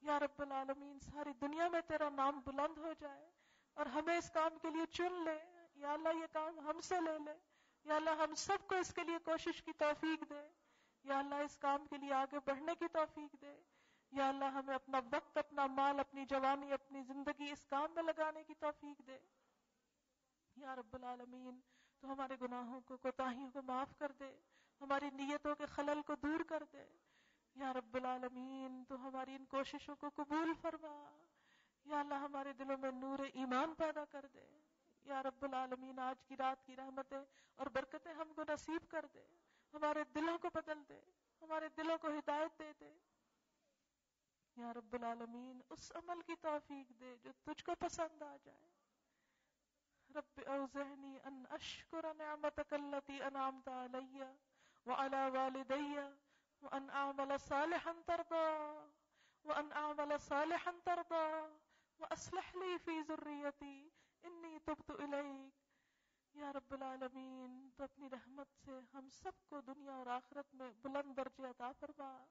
یا رب العالمین ساری دنیا میں تیرا نام بلند ہو جائے اور ہمیں اس کام کے لیے چن لے. یا اللہ یہ کام ہم سے لے لے. یا اللہ ہم سب کو اس کے لیے کوشش کی توفیق دے. یا اللہ اس کام کے لیے آگے بڑھنے کی توفیق دے. یا اللہ ہمیں اپنا وقت، اپنا مال، اپنی جوانی، اپنی زندگی اس کام میں لگانے کی توفیق دے. یا رب العالمین تو ہمارے گناہوں کو، کوتاہیوں کو معاف کر دے، ہماری نیتوں کے خلل کو دور کر دے. یا رب العالمین تو ہماری ان کوششوں کو قبول فرما. یا اللہ ہمارے دلوں میں نور ایمان پیدا کر دے. یا رب العالمین آج کی رات کی رحمتیں اور برکتیں ہم کو نصیب کر دے، ہمارے دلوں کو بدل دے، ہمارے دلوں کو ہدایت دے دے. یا رب العالمین اس عمل کی توفیق دے جو تجھ کو پسند آ جائے. رب اوزعنی ان اشکر نعمتک التی انعمت علی وعلی والدی وان اعمل صالحا ترضى وان اعمل صالحا ترضى واصلح لي في ذریتی انی تبت الیک۔ یا رب العالمین، تو اپنی رحمت سے ہم سب کو دنیا اور آخرت میں بلند درجے عطا فرما۔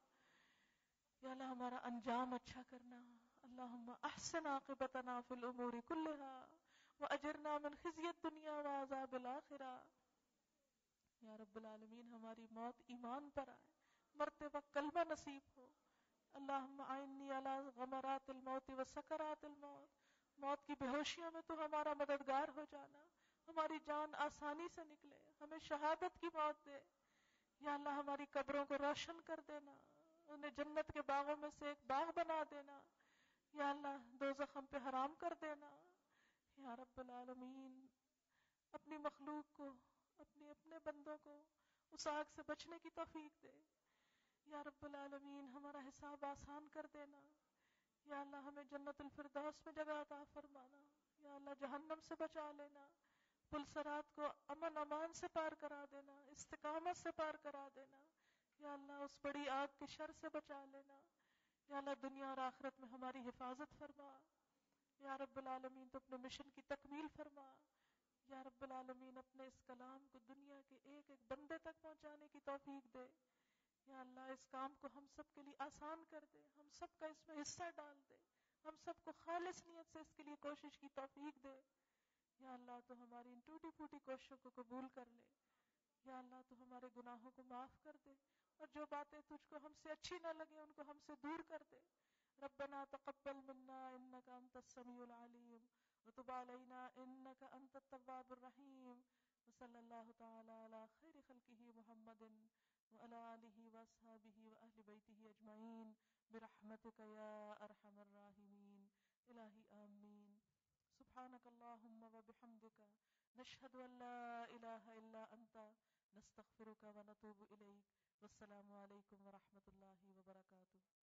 یا اللہ ہمارا انجام اچھا کرنا، اللہم احسن عاقبتنا فی الامور كلها واجرنا من خزی الدنیا وعذاب الاخرہ۔ یا رب العالمین ہماری موت ایمان پر آئے، مرتے وقت کلمہ نصیب ہو۔ اللہم اعنی علی غمرات الموت وسکرات الموت، موت کی بے ہوشیوں میں تو ہمارا مددگار ہو جانا، ہماری جان آسانی سے نکلے، ہمیں شہادت کی موت دے۔ یا اللہ ہماری قبروں کو روشن کر دینا، انہیں جنت کے باغوں میں سے ایک باغ بنا دینا۔ یا اللہ دوزخ ہم پہ حرام کر دینا۔ یا رب العالمین اپنی مخلوق کو، اپنے بندوں کو اس آگ سے بچنے کی توفیق دے۔ یا رب العالمین ہمارا حساب آسان کر دینا۔ یا اللہ ہمیں جنت الفردوس میں جگہ عطا فرمانا۔ یا اللہ جہنم سے بچا لینا، پل صراط کو امن امان سے پار کرا دینا، استقامت سے پار کرا دینا۔ یا اللہ اس بڑی آگ کے شر سے بچا لینا۔ یا اللہ دنیا اور آخرت میں ہماری حفاظت فرما۔ یا رب العالمین تو اپنے مشن کی تکمیل فرما۔ یا رب العالمین اپنے اس کلام کو دنیا کے ایک ایک بندے تک پہنچانے کی توفیق دے۔ یا اللہ اس کام کو ہم سب کے لیے آسان کر دے، ہم سب کا اس میں حصہ ڈال دے، ہم سب کو خالص نیت سے اس کے لیے کوشش کی توفیق دے۔ یا اللہ تو ہماری ان ٹوٹی پھوٹی کوششوں کو قبول کر لے۔ یا اللہ تو ہمارے گناہوں کو معاف کر دے، اور جو باتیں تجھ کو ہم سے اچھی نہ لگے ان کو ہم سے دور کر دے۔ ربنا تقبل منا انك انت السميع العليم وتب علينا انك انت التواب الرحيم وصلى الله تعالى على خير خلقه محمد وعلى آله واصحابه واهل بيته اجمعين برحمتك يا ارحم الراحمين الہی آمین۔ سبحانك اللهم وبحمدك نشهد ان لا اله الا انت نستغفرك ونتوب اليك۔ والسلام علیکم ورحمۃ اللہ وبرکاتہ۔